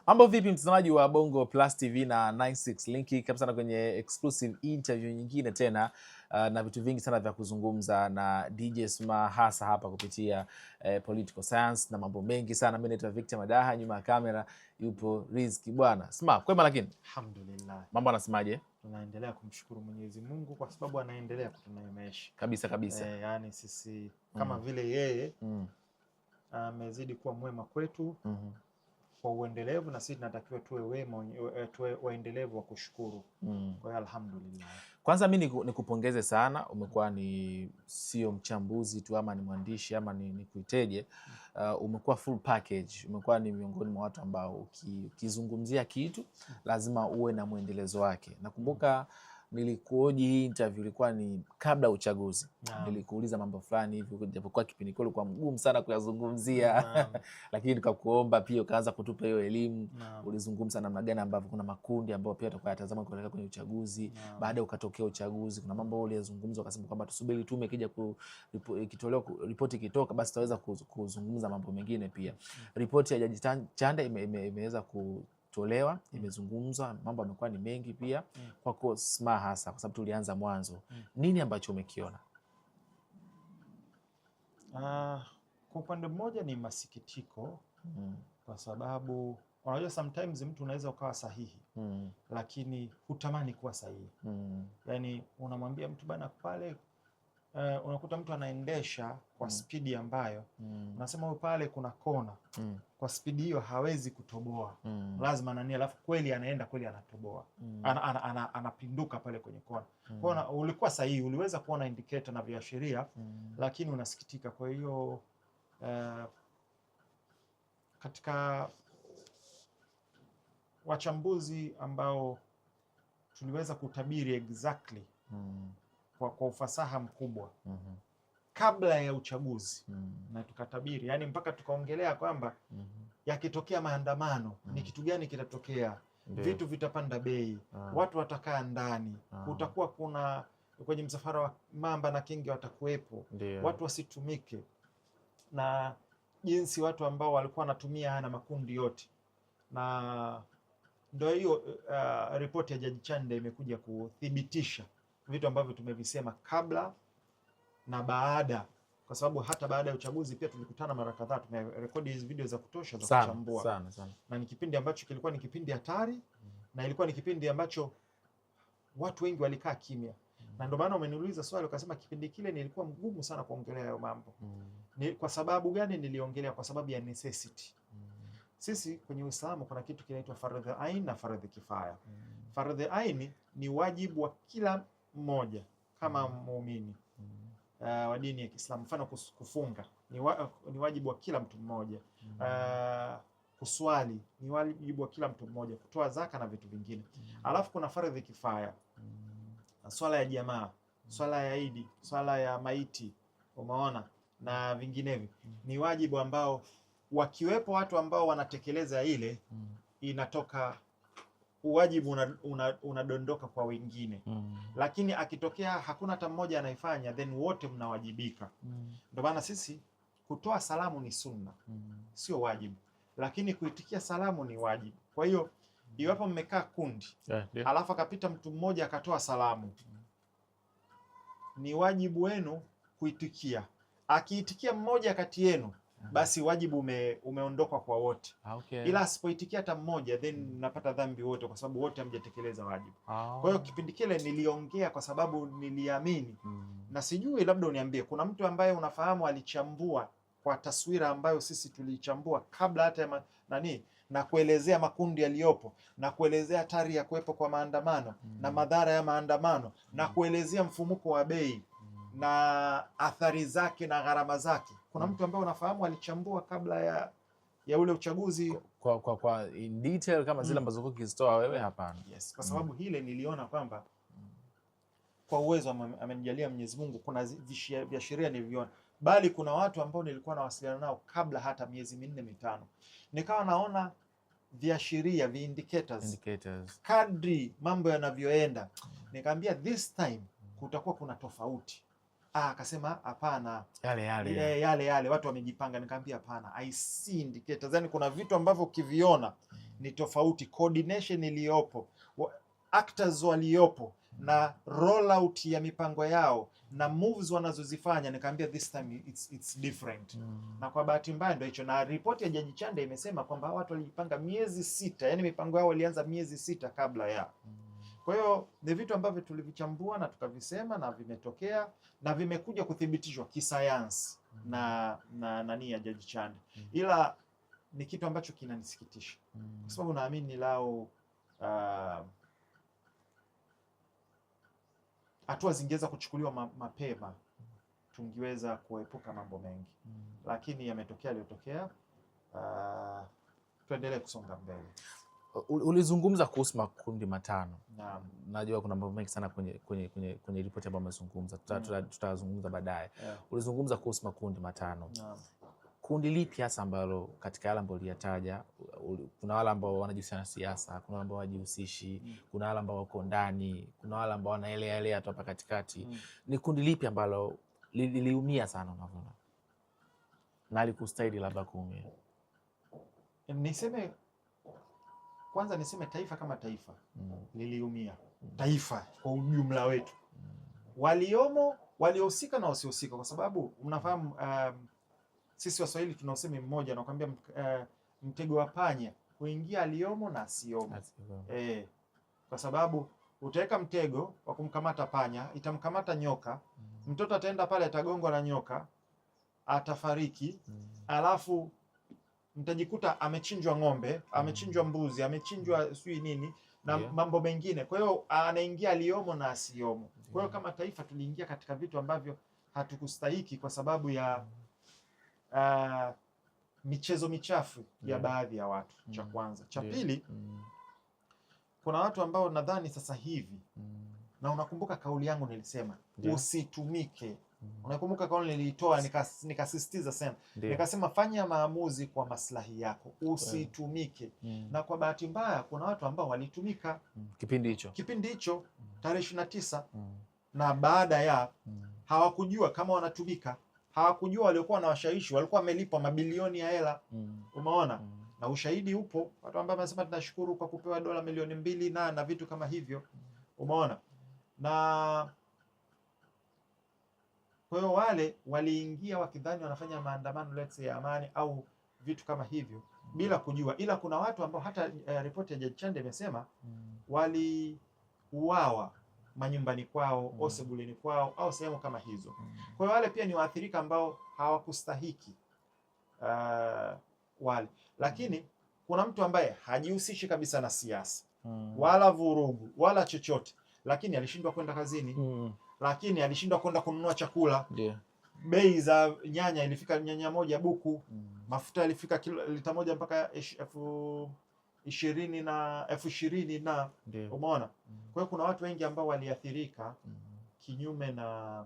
Mambo vipi mtazamaji wa Bongo Plus TV na 96 Linki, kabisa na kwenye exclusive interview nyingine tena na vitu vingi sana vya kuzungumza na DJ Sma, hasa hapa kupitia political science na mambo mengi sana. Mimi naitwa Victor Madaha, nyuma ya kamera yupo Rizki. Bwana Sma, kwema? Lakini alhamdulillah, mambo anasemaje? Tunaendelea kumshukuru Mwenyezi Mungu kwa sababu anaendelea kutuneemesha kabisa. Yani sisi kama vile yeye amezidi kuwa mwema kwetu kwa uendelevu, na sisi tunatakiwa tuwe waendelevu wa kushukuru. Kwa hiyo alhamdulillah. Kwanza mimi nikupongeze sana, umekuwa ni sio mchambuzi tu ama ni mwandishi ama ni kuiteje, umekuwa full package. Umekuwa ni miongoni mwa watu ambao ukizungumzia kitu lazima uwe na mwendelezo wake. Nakumbuka nilikuoji hii interview ilikuwa ni kabla uchaguzi. Nilikuuliza mambo fulani hivi, japokuwa kipindi kile kwa mgumu sana kuyazungumzia lakini nikakuomba pia ukaanza kutupa hiyo elimu. Ulizungumza namna gani ambavyo kuna makundi ambayo pia yatakayotazama kuelekea kwenye uchaguzi. Baada ukatokea uchaguzi kuna mambo uliyozungumza, ukasema kwamba tusubiri tume ikija ikitolewa ripoti ikitoka basi tutaweza kuzungumza mambo mengine pia. Ripoti ya Jaji Chande imeweza tolewa, imezungumzwa, mambo yamekuwa ni mengi pia. Kwako Sma, hasa kwa sababu tulianza mwanzo, nini ambacho umekiona? Kwa upande mmoja ni masikitiko kwa sababu unajua sometimes mtu unaweza ukawa sahihi lakini hutamani kuwa sahihi. Yani unamwambia mtu bana pale, unakuta mtu anaendesha kwa spidi ambayo unasema huyu pale kuna kona kwa spidi hiyo hawezi kutoboa, lazima nani, alafu kweli anaenda, kweli anatoboa, anapinduka pale kwenye kona. Kwa hiyo ulikuwa sahihi, uliweza kuona indicator na viashiria lakini unasikitika. Kwa hiyo katika wachambuzi ambao tuliweza kutabiri exactly kwa ufasaha mkubwa kabla ya uchaguzi na tukatabiri, yani mpaka tukaongelea kwamba yakitokea maandamano ni kitu gani kitatokea. Vitu vitapanda bei, watu watakaa ndani, kutakuwa kuna kwenye msafara wa mamba na kingi watakuwepo, watu wasitumike, na jinsi watu ambao walikuwa wanatumia na makundi yote. Na ndio hiyo ripoti ya Jaji Chande imekuja kuthibitisha vitu ambavyo tumevisema kabla na baada, kwa sababu hata baada ya uchaguzi pia tulikutana mara kadhaa, tumerekodi hizo video za kutosha za kuchambua sana. Na ni kipindi ambacho kilikuwa ni kipindi hatari na ilikuwa ni kipindi ambacho watu wengi walikaa kimya. Na ndio maana umeniuliza swali ukasema kipindi kile nilikuwa mgumu sana kuongelea hayo mambo. Ni kwa sababu gani niliongelea? Kwa sababu ya necessity. Sisi kwenye Uislamu kuna kitu kinaitwa fardhu ain na fardhu kifaya. Fardhu ain ni wajibu wa kila mmoja kama muumini wa dini ya Kiislamu. Mfano kufunga ni wajibu wa kila mtu mmoja. Kuswali ni wajibu wa kila mtu mmoja, kutoa zaka na vitu vingine. Alafu kuna fardhu kifaya, swala ya jamaa, swala ya Idi, swala ya maiti, umeona, na vinginevyo. Ni wajibu ambao wakiwepo watu ambao wanatekeleza ile, inatoka uwajibu unadondoka kwa wengine. Lakini akitokea hakuna hata mmoja anaifanya, then wote mnawajibika. Ndio maana sisi kutoa salamu ni sunna, sio wajibu, lakini kuitikia salamu ni wajibu. Kwa hiyo iwapo mmekaa kundi alafu akapita mtu mmoja akatoa salamu, ni wajibu wenu kuitikia. Akiitikia mmoja kati yenu, basi wajibu umeondoka kwa wote. Ila asipoitikia hata mmoja, then mnapata dhambi wote, kwa sababu wote hamjatekeleza wajibu. Kwa hiyo kipindi kile niliongea kwa sababu niliamini, na sijui labda uniambie kuna mtu ambaye unafahamu alichambua kwa taswira ambayo sisi tulichambua kabla hata ya na kuelezea makundi yaliyopo, na kuelezea hatari ya kuwepo kwa maandamano na madhara ya maandamano, na kuelezea mfumuko wa bei na athari zake na gharama zake. Kuna mtu ambaye unafahamu alichambua kabla ya ule uchaguzi kwa in detail kama zile ambazo ukizitoa wewe? Hapana. Yes, kwa sababu hile niliona kwamba kwa uwezo amenijalia Mwenyezi Mungu, kuna viashiria niliviona, bali kuna watu ambao nilikuwa nawasiliana nao kabla hata miezi 4-5, nikawa naona viashiria, indicators. Kadri mambo yanavyoenda, nikamwambia this time kutakuwa kuna tofauti. Akasema hapana, yale watu wamejipanga. Nikamwambia hapana, I see indicators. Yani kuna vitu ambavyo ukiviona ni tofauti, coordination iliyopo, actors waliopo na rollout ya mipango yao na moves wanazozifanya, nikaambia this time it's different. Na kwa bahati mbaya ndio hicho, na ripoti ya Jaji Chande imesema kwamba watu walijipanga miezi 6, yani mipango yao ilianza miezi 6 kabla ya. Kwa hiyo ni vitu ambavyo tulivichambua na tukavisema na vimetokea na vimekuja kuthibitishwa kisayansi na nani ya Jaji Chande, ila ni kitu ambacho kinanisikitisha kwa sababu naamini lao hatua zingeweza kuchukuliwa mapema, tungeweza kuepuka mambo mengi, lakini yametokea yaliyotokea. Tuendelee kusonga mbele. Ulizungumza kuhusu makundi matano. Naam. Najua kuna mambo mengi sana kwenye ripoti ambayo umezungumza, tutazungumza baadaye. Ulizungumza kuhusu makundi matano. Naam. Kundi lipi hasa ambalo katika yale ambayo uliyataja, kuna wale ambao wanajihusisha na siasa, kuna wale ambao hawajihusishi, kuna wale ambao wako ndani, kuna wale ambao wanaelea tu hapa katikati. Ni kundi lipi ambalo liliumia sana unavyoona? Na alikustahili labda kuumia? Niseme taifa kama taifa liliumia. Taifa kwa ujumla wetu. Waliomo, waliohusika na wasiohusika, kwa sababu mnafahamu sisi Waswahili tuna usemi mmoja na kwambia mtego wa panya kuingia aliomo na asiomo. Kwa sababu utaweka mtego wa kumkamata panya, itamkamata nyoka, mtoto ataenda pale atagongwa na nyoka, atafariki, alafu mtajikuta amechinjwa ng'ombe, amechinjwa mbuzi, amechinjwa sui nini na mambo mengine. Kwa hiyo anaingia aliomo na asiomo. Kwa hiyo kama taifa tuliingia katika vitu ambavyo hatukustahiki kwa sababu ya michezo michafu ya baadhi ya watu. Cha kwanza. Cha pili, kuna watu ambao nadhani sasa hivi na unakumbuka kauli yangu nilisema usitumike. Unakumbuka kauli nilitoa nikasisitiza sana. Nikasema fanya maamuzi kwa maslahi yako, usitumike. Na kwa bahati mbaya kuna watu ambao walitumika kipindi hicho tarehe 29 na baada ya hawakujua kama wanatumika. Hawakujua waliokuwa na washawishi walikuwa wamelipwa mabilioni ya hela. Umeona? Na ushahidi upo, watu ambao wanasema tunashukuru kwa kupewa dola milioni 2 na vitu kama hivyo. Umeona? Na kwa hiyo wale waliingia wakidhani wanafanya maandamano let's say ya amani au vitu kama hivyo bila kujua, ila kuna watu ambao hata ripoti ya Jaji Chande imesema waliuawa manyumbani kwao, au sebuleni kwao au sehemu kama hizo. Kwa hiyo wale pia ni waathirika ambao hawakustahiki wale. Lakini kuna mtu ambaye hajihusishi kabisa na siasa wala vurugu wala chochote, lakini alishindwa kwenda kazini, lakini alishindwa kwenda kununua chakula. Bei za nyanya ilifika nyanya moja buku, mafuta yalifika lita moja mpaka 20 na umeona. Kwa hiyo kuna watu wengi ambao waliathirika kinyume na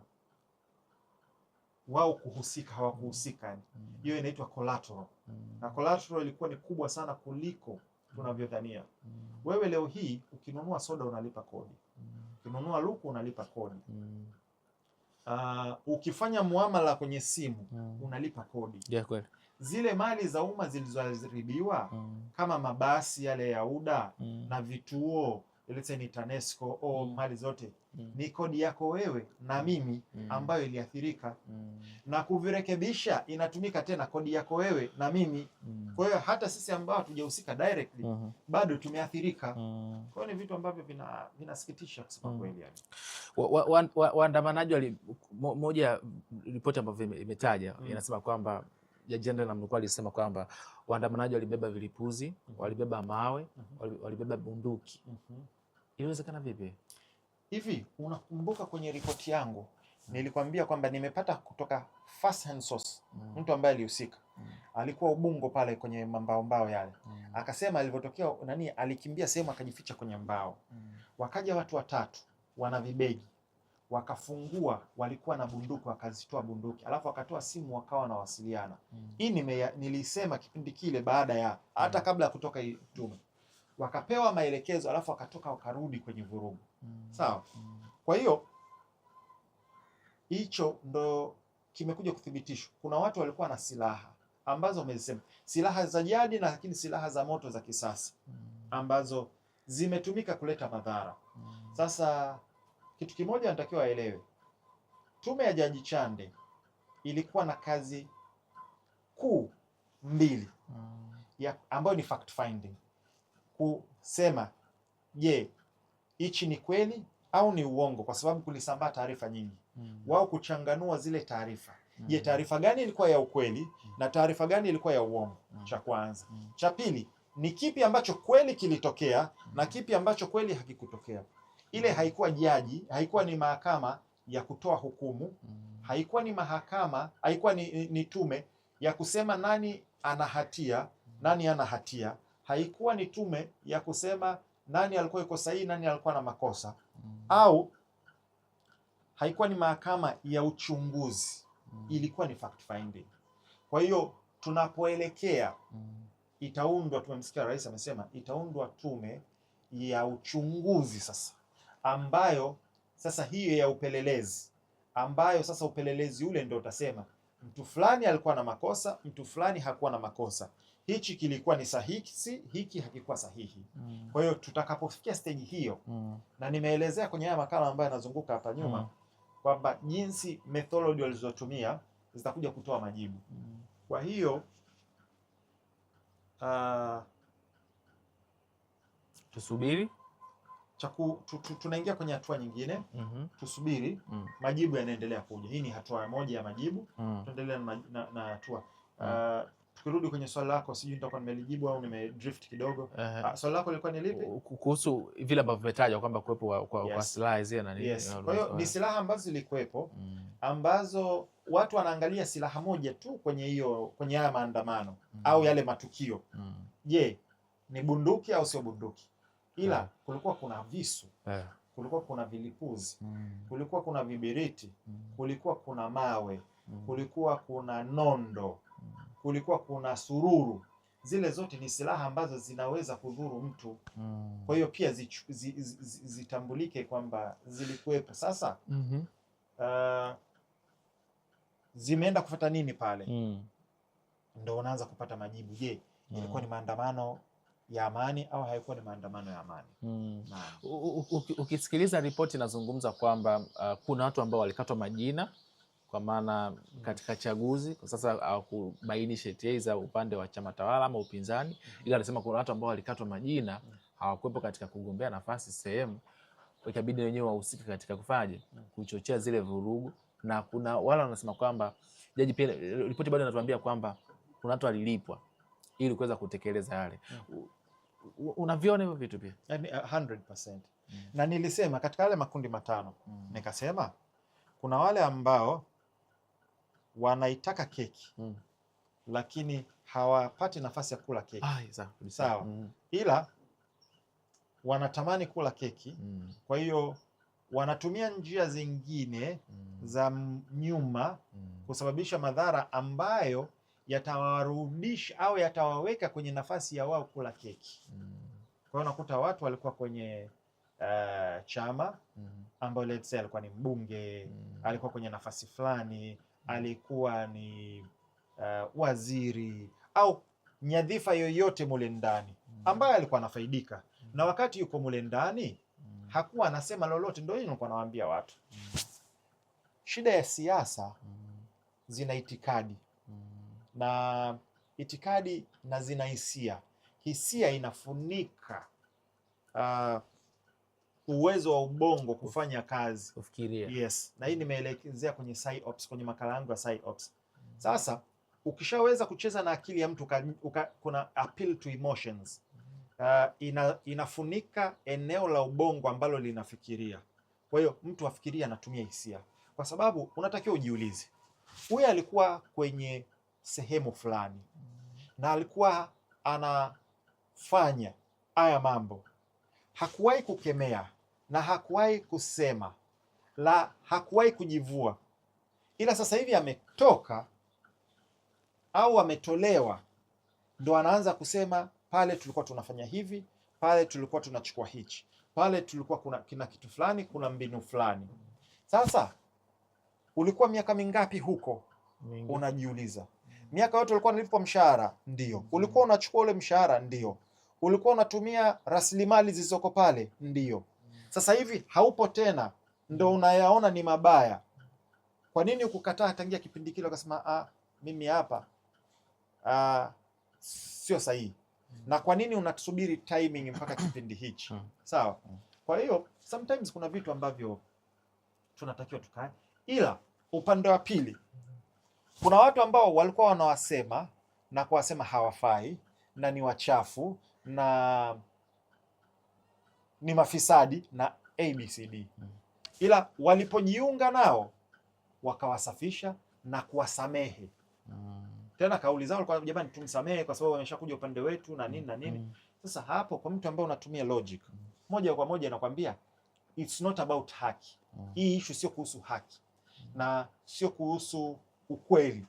wao kuhusika, hawakuhusika. Hiyo inaitwa collateral. Na collateral ilikuwa ni kubwa sana kuliko tunavyodhania. Wewe leo hii ukinunua soda unalipa kodi. Ukinunua luku unalipa kodi. Ukifanya muamala kwenye simu unalipa kodi. Kweli. Zile mali za umma zilizoharibiwa kama mabasi yale ya UDA na vituo ile ni TANESCO au mali zote ni kodi yako wewe na mimi ambayo iliathirika, na kuvirekebisha inatumika tena kodi yako wewe na mimi. Kwa hiyo hata sisi ambao hatujahusika directly bado tumeathirika. Kwa hiyo ni vitu ambavyo vinasikitisha kusema kweli. Yani waandamanaji moja ripoti ambayo imetaja inasema kwamba Jaji Chande namnukuu alisema kwamba waandamanaji walibeba vilipuzi, walibeba mawe, walibeba bunduki. Inawezekana vipi? Hivi unakumbuka kwenye ripoti yangu nilikwambia kwamba nimepata kutoka first hand source mtu ambaye alihusika. Alikuwa Ubungo pale kwenye mbao yale. Akasema alivyotokea alikimbia sehemu akajificha kwenye mbao. Wakaja watu 3 wana vibegi. Wakafungua, walikuwa na bunduki, wakazitoa bunduki, alafu wakatoa simu, wakawa wanawasiliana. Hii nilisema kipindi kile baada ya hata kabla ya kutoka tume. Wakapewa maelekezo, alafu wakatoka wakarudi kwenye vurugu. Sawa? Kwa hiyo hicho ndo kimekuja kuthibitishwa. Kuna watu walikuwa na silaha ambazo umezisema, silaha za jadi na lakini silaha za moto za kisasa ambazo zimetumika kuleta madhara. Sasa kitu kimoja natakiwa aelewe, tume ya Jaji Chande ilikuwa na kazi kuu mbili ambayo ni fact finding, kusema je, hichi ni kweli au ni uongo, kwa sababu kulisambaa taarifa nyingi. Wao kuchanganua zile taarifa, je, taarifa gani ilikuwa ya ukweli na taarifa gani ilikuwa ya uongo, cha kwanza. Cha pili, ni kipi ambacho kweli kilitokea na kipi ambacho kweli hakikutokea. Ile haikuwa jaji, haikuwa ni mahakama ya kutoa hukumu, haikuwa ni mahakama, haikuwa ni tume ya kusema nani ana hatia, nani ana hatia, haikuwa ni tume ya kusema nani alikuwa yuko sahihi, nani alikuwa na makosa, au haikuwa ni mahakama ya uchunguzi, ilikuwa ni fact finding. Kwa hiyo tunapoelekea itaundwa, tumemsikia rais amesema itaundwa tume ya uchunguzi sasa, ambayo sasa hiyo ya upelelezi, ambayo sasa upelelezi ule ndio utasema mtu fulani alikuwa na makosa, mtu fulani hakuwa na makosa, hichi kilikuwa ni sahihi, hiki hakikuwa sahihi. Kwa hiyo tutakapofikia stage hiyo, na nimeelezea kwenye haya makala ambayo yanazunguka hapa nyuma kwamba jinsi methodology walizotumia zitakuja kutoa majibu. Kwa hiyo tusubiri, tunaingia kwenye hatua nyingine. Tusubiri, majibu yanaendelea kuja. Hii ni hatua moja ya majibu, tuendelea na hatua. Tukirudi kwenye swali lako, sijui nitakuwa nimelijibu au nimedrift kidogo. Swali lako lilikuwa ni lipi? Kuhusu vile ambavyo vimetajwa kwamba kuwepo kwa silaha hizi na nini. Kwa hiyo ni silaha ambazo zilikuwepo, ambazo watu wanaangalia silaha moja tu kwenye haya maandamano au yale matukio. Je, ni bunduki au sio bunduki? Ila kulikuwa kuna visu, kulikuwa kuna vilipuzi, kulikuwa kuna vibiriti, kulikuwa kuna mawe, kulikuwa kuna nondo, kulikuwa kuna sururu. Zile zote ni silaha ambazo zinaweza kudhuru mtu. Kwa hiyo pia zitambulike kwamba zilikuwepo. Sasa zimeenda kufuata nini pale? Ndio unaanza kupata majibu. Je, ilikuwa ni maandamano ya amani au haikuwa ni maandamano ya amani? Ukisikiliza ripoti inazungumza kwamba kuna watu ambao walikatwa majina, kwa maana katika chaguzi kwa sasa kubaini sheti za upande wa chama tawala ama upinzani, ila anasema kuna watu ambao walikatwa majina, hawakuwepo katika kugombea nafasi sehemu, ikabidi wenyewe wahusike katika kufaje, kuchochea zile vurugu. Na kuna wale wanasema kwamba jaji pia, ripoti bado inatuambia kwamba kuna watu walilipwa ili kuweza kutekeleza yale. Unaviona hivyo vitu pia? 100%. Na nilisema katika yale makundi matano, nikasema kuna wale ambao wanaitaka keki lakini hawapati nafasi ya kula keki. Sawa. Ila wanatamani kula keki, kwa hiyo wanatumia njia zingine za nyuma kusababisha madhara ambayo yatawarudisha au yatawaweka kwenye nafasi ya wao kula keki. Kwa hiyo unakuta watu walikuwa kwenye chama ambayo let's say alikuwa ni mbunge, alikuwa kwenye nafasi fulani, alikuwa ni waziri au nyadhifa yoyote mule ndani ambaye alikuwa anafaidika, na wakati yuko mule ndani hakuwa anasema lolote. Ndio hiyo nilikuwa nawaambia watu, shida ya siasa zina itikadi na itikadi na zina hisia. Hisia inafunika uwezo wa ubongo kufanya kazi, kufikiria. Yes, na hii nimeelekezea kwenye PsyOps, kwenye makala yangu ya PsyOps. Sasa ukishaweza kucheza na akili ya mtu, kuna appeal to emotions, inafunika eneo la ubongo ambalo linafikiria. Kwa hiyo mtu afikiria, anatumia hisia, kwa sababu unatakiwa ujiulize, huyu alikuwa kwenye sehemu fulani na alikuwa anafanya haya mambo, hakuwahi kukemea na hakuwahi kusema la, hakuwahi kujivua, ila sasa hivi ametoka au ametolewa, ndo anaanza kusema pale tulikuwa tunafanya hivi, pale tulikuwa tunachukua hichi, pale tulikuwa kuna kitu fulani, kuna mbinu fulani. Sasa ulikuwa miaka mingapi huko? Unajiuliza. Miaka yote ulikuwa unalipwa mshahara, ndio. Ulikuwa unachukua ule mshahara, ndio. Ulikuwa unatumia rasilimali zilizoko pale, ndio. Sasa hivi haupo tena, ndo unayaona ni mabaya. Kwa nini ukukataa tangia kipindi kile ukasema mimi hapa sio sahihi? Na kwa nini unasubiri timing mpaka kipindi hichi? Sawa. Kwa hiyo sometimes kuna vitu ambavyo tunatakiwa tukae, ila upande wa pili kuna watu ambao walikuwa wanawasema na kuwasema hawafai na ni wachafu na ni mafisadi na ABCD, ila walipojiunga nao wakawasafisha na kuwasamehe. Tena kauli zao walikuwa jamani, tumsamehe kwa sababu wameshakuja upande wetu na nini na nini. Sasa hapo kwa mtu ambaye unatumia logic moja kwa moja inakwambia it's not about haki. Hii issue sio kuhusu haki na sio kuhusu ukweli,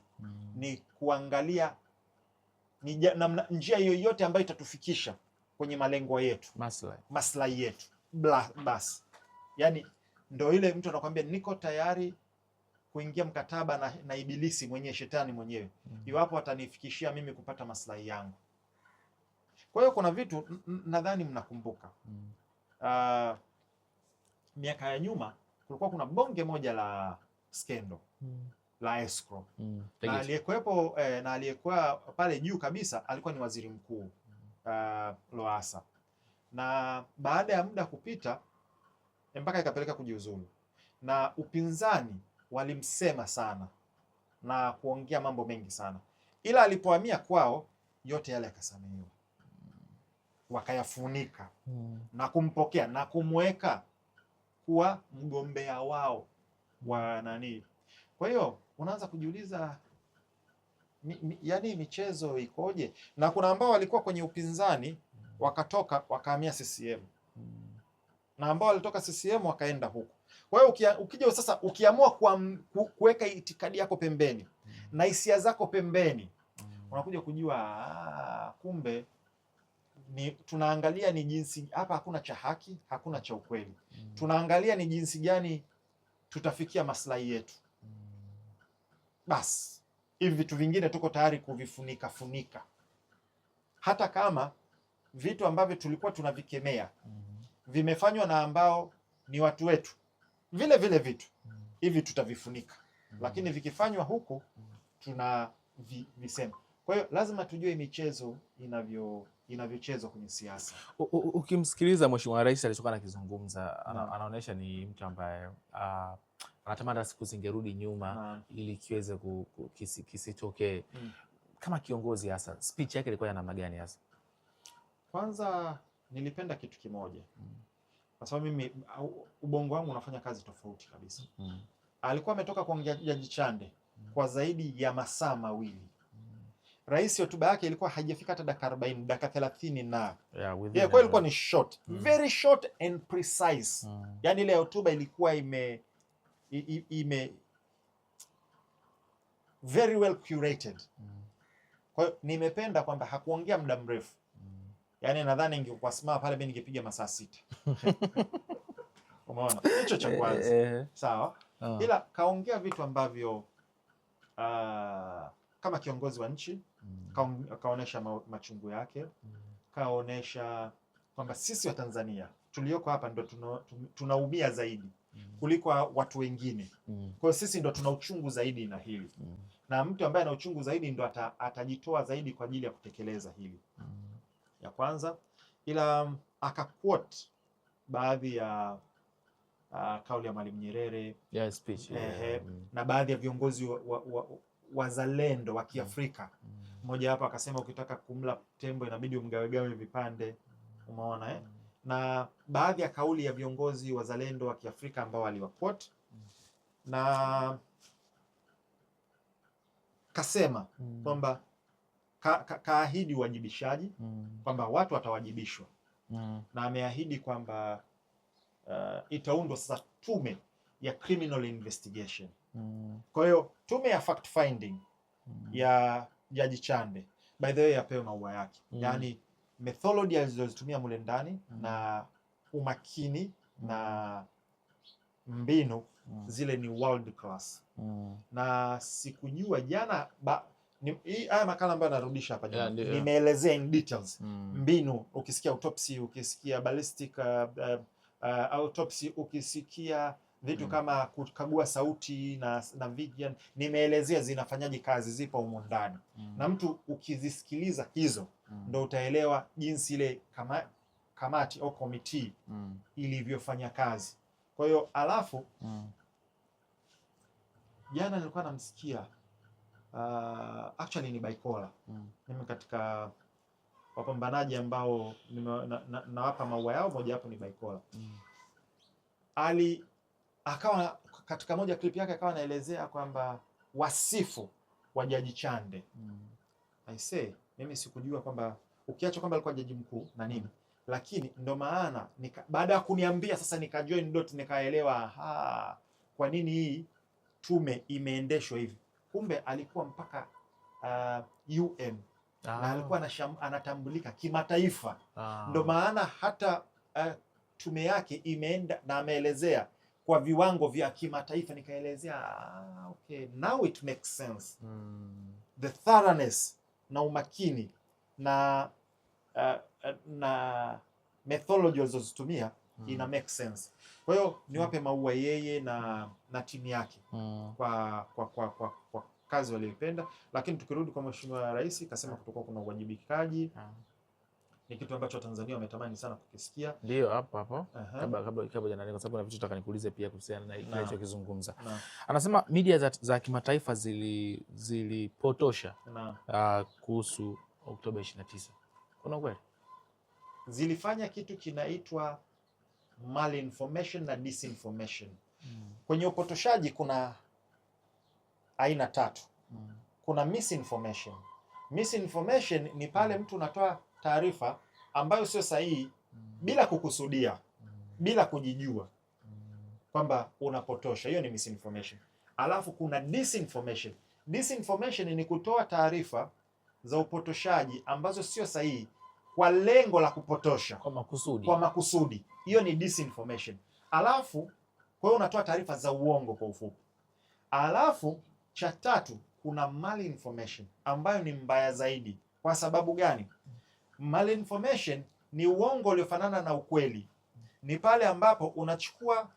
ni kuangalia njia yoyote ambayo itatufikisha kwenye malengo yetu, maslahi yetu. Basi yani ndio ile mtu anakuambia niko tayari kuingia mkataba na ibilisi mwenyewe, shetani mwenyewe, iwapo atanifikishia mimi kupata maslahi yangu. Kwa hiyo kuna vitu nadhani mnakumbuka, miaka ya nyuma kulikuwa kuna bonge moja la skendo la escrow, na aliyekuwepo na aliyekuwa pale juu kabisa alikuwa ni waziri mkuu Lowassa, na baada ya muda kupita mpaka ikapeleka kujiuzulu, na upinzani walimsema sana na kuongea mambo mengi sana, ila alipohamia kwao yote yale yakasamehewa, wakayafunika na kumpokea na kumweka kuwa mgombea wao wa nani. Kwa hiyo unaanza kujiuliza yani michezo ikoje? Na kuna ambao walikuwa kwenye upinzani wakatoka wakahamia CCM, na ambao walitoka CCM wakaenda huko. Kwa hiyo ukija sasa ukiamua kuweka itikadi yako pembeni na hisia zako pembeni, unakuja kujua kumbe tunaangalia ni jinsi hapa hakuna cha haki, hakuna cha ukweli. Tunaangalia ni jinsi gani tutafikia maslahi yetu. Basi hivi vitu vingine tuko tayari kuvifunika, hata kama vitu ambavyo tulikuwa tunavikemea vimefanywa na ambao ni watu wetu, vile vitu hivi tutavifunika, lakini vikifanywa huku tunavisema. Kwa hiyo lazima tujue michezo inavyochezwa kwenye siasa. Ukimsikiliza Mheshimiwa Rais alichokuwa anakizungumza, anaonyesha ni mtu ambaye anatamani siku zingerudi nyuma ili kiweze kisitokee. Kama kiongozi hasa speech yake ilikuwa ya namna gani hasa? Kwanza nilipenda kitu kimoja, kwa sababu mimi ubongo wangu unafanya kazi tofauti kabisa. Alikuwa ametoka kuongea Jaji Chande kwa zaidi ya masaa mawili. Rais hotuba yake ilikuwa haijafika hata dakika 40, dakika 30 na kwa ilikuwa ni short, very short and precise. Yani ile hotuba ilikuwa ime very well curated. Kwa hiyo nimependa kwamba hakuongea muda mrefu. Yani nadhani ingekuwa simama pale mimi ningepiga masaa 6. Umeona? Hicho cha kwanza. Sawa? Ila kaongea vitu ambavyo kama kiongozi wa nchi kaonesha machungu yake, kaonesha kwamba sisi wa Tanzania tulioko hapa ndo tunaumia zaidi kuliko watu wengine. Kwa hiyo sisi ndo tuna uchungu zaidi na hili. Na mtu ambaye ana uchungu zaidi ndo atajitoa zaidi kwa ajili ya kutekeleza hili. Ya kwanza, ila akaquote baadhi ya kauli ya Mwalimu Nyerere, speech, na baadhi ya viongozi wazalendo wa Kiafrika. Mmoja hapa akasema ukitaka kumla tembo inabidi umgawegawe vipande. Umeona Na baadhi ya kauli ya viongozi wazalendo wa Kiafrika ambao waliwaquote, na kasema kwamba kaahidi uwajibishaji, kwamba watu watawajibishwa, na ameahidi kwamba itaundwa sasa tume ya criminal investigation. Kwa hiyo tume ya fact finding ya Jaji Chande, by the way, apewe maua yake. Yani methodology alizozitumia mule ndani na umakini na mbinu zile ni world class. Na sikujua jana haya makala ambayo narudisha hapa nyuma nimeelezea in details mbinu. Ukisikia autopsy, ukisikia ballistic autopsy, ukisikia vitu kama kukagua sauti na vision, nimeelezea zinafanyaje kazi, zipo humo ndani. Na mtu ukizisikiliza hizo ndo utaelewa jinsi ile kamati au committee ilivyofanya kazi. Kwa hiyo alafu jana nilikuwa namsikia actually ni bipolar. Mimi katika wapambanaji ambao nawapa maua yao, moja hapo ni bipolar. Akawa katika moja clip yake akawa anaelezea kwamba wasifu wa Jaji Chande. I say mimi sikujua kwamba ukiacha kwamba alikuwa jaji mkuu na nini, lakini ndo maana baada ya kuniambia sasa nikajoin dot, nikaelewa kwa nini hii tume imeendeshwa hivi. Kumbe alikuwa mpaka UN na alikuwa anatambulika kimataifa. Ndo maana hata tume yake imeenda na ameelezea kwa viwango vya kimataifa. Nikaelezea okay, now it makes sense. The thoroughness na umakini na methodology walizozitumia ina make sense. Kwa hiyo niwape maua yeye na timu yake kwa kazi walioipenda. Lakini tukirudi kwa Mheshimiwa Rais, kasema kutokuwa kuna uwajibikaji, ni kitu ambacho Tanzania wametamani sana kukisikia. Ndio hapo kabla jana, kwa sababu na vitu nataka nikuulize pia kuhusiana na alichokizungumza. Anasema media za kimataifa zilipotosha kuhusu Oktoba 29. Kuna kweli? Zilifanya kitu kinaitwa malinformation na disinformation. Kwenye upotoshaji kuna aina tatu. Kuna misinformation. Misinformation ni pale mtu unatoa taarifa ambayo sio sahihi bila kukusudia, bila kujijua kwamba unapotosha. Hiyo ni misinformation. Alafu kuna disinformation. Disinformation ni kutoa taarifa za upotoshaji ambazo sio sahihi kwa lengo la kupotosha kwa makusudi. Hiyo ni disinformation. Alafu kwa hiyo unatoa taarifa za uongo kwa ufupi. Alafu cha tatu kuna malinformation ambayo ni mbaya zaidi. Kwa sababu gani? Malinformation ni uongo uliofanana na ukweli. Ni pale ambapo unachukua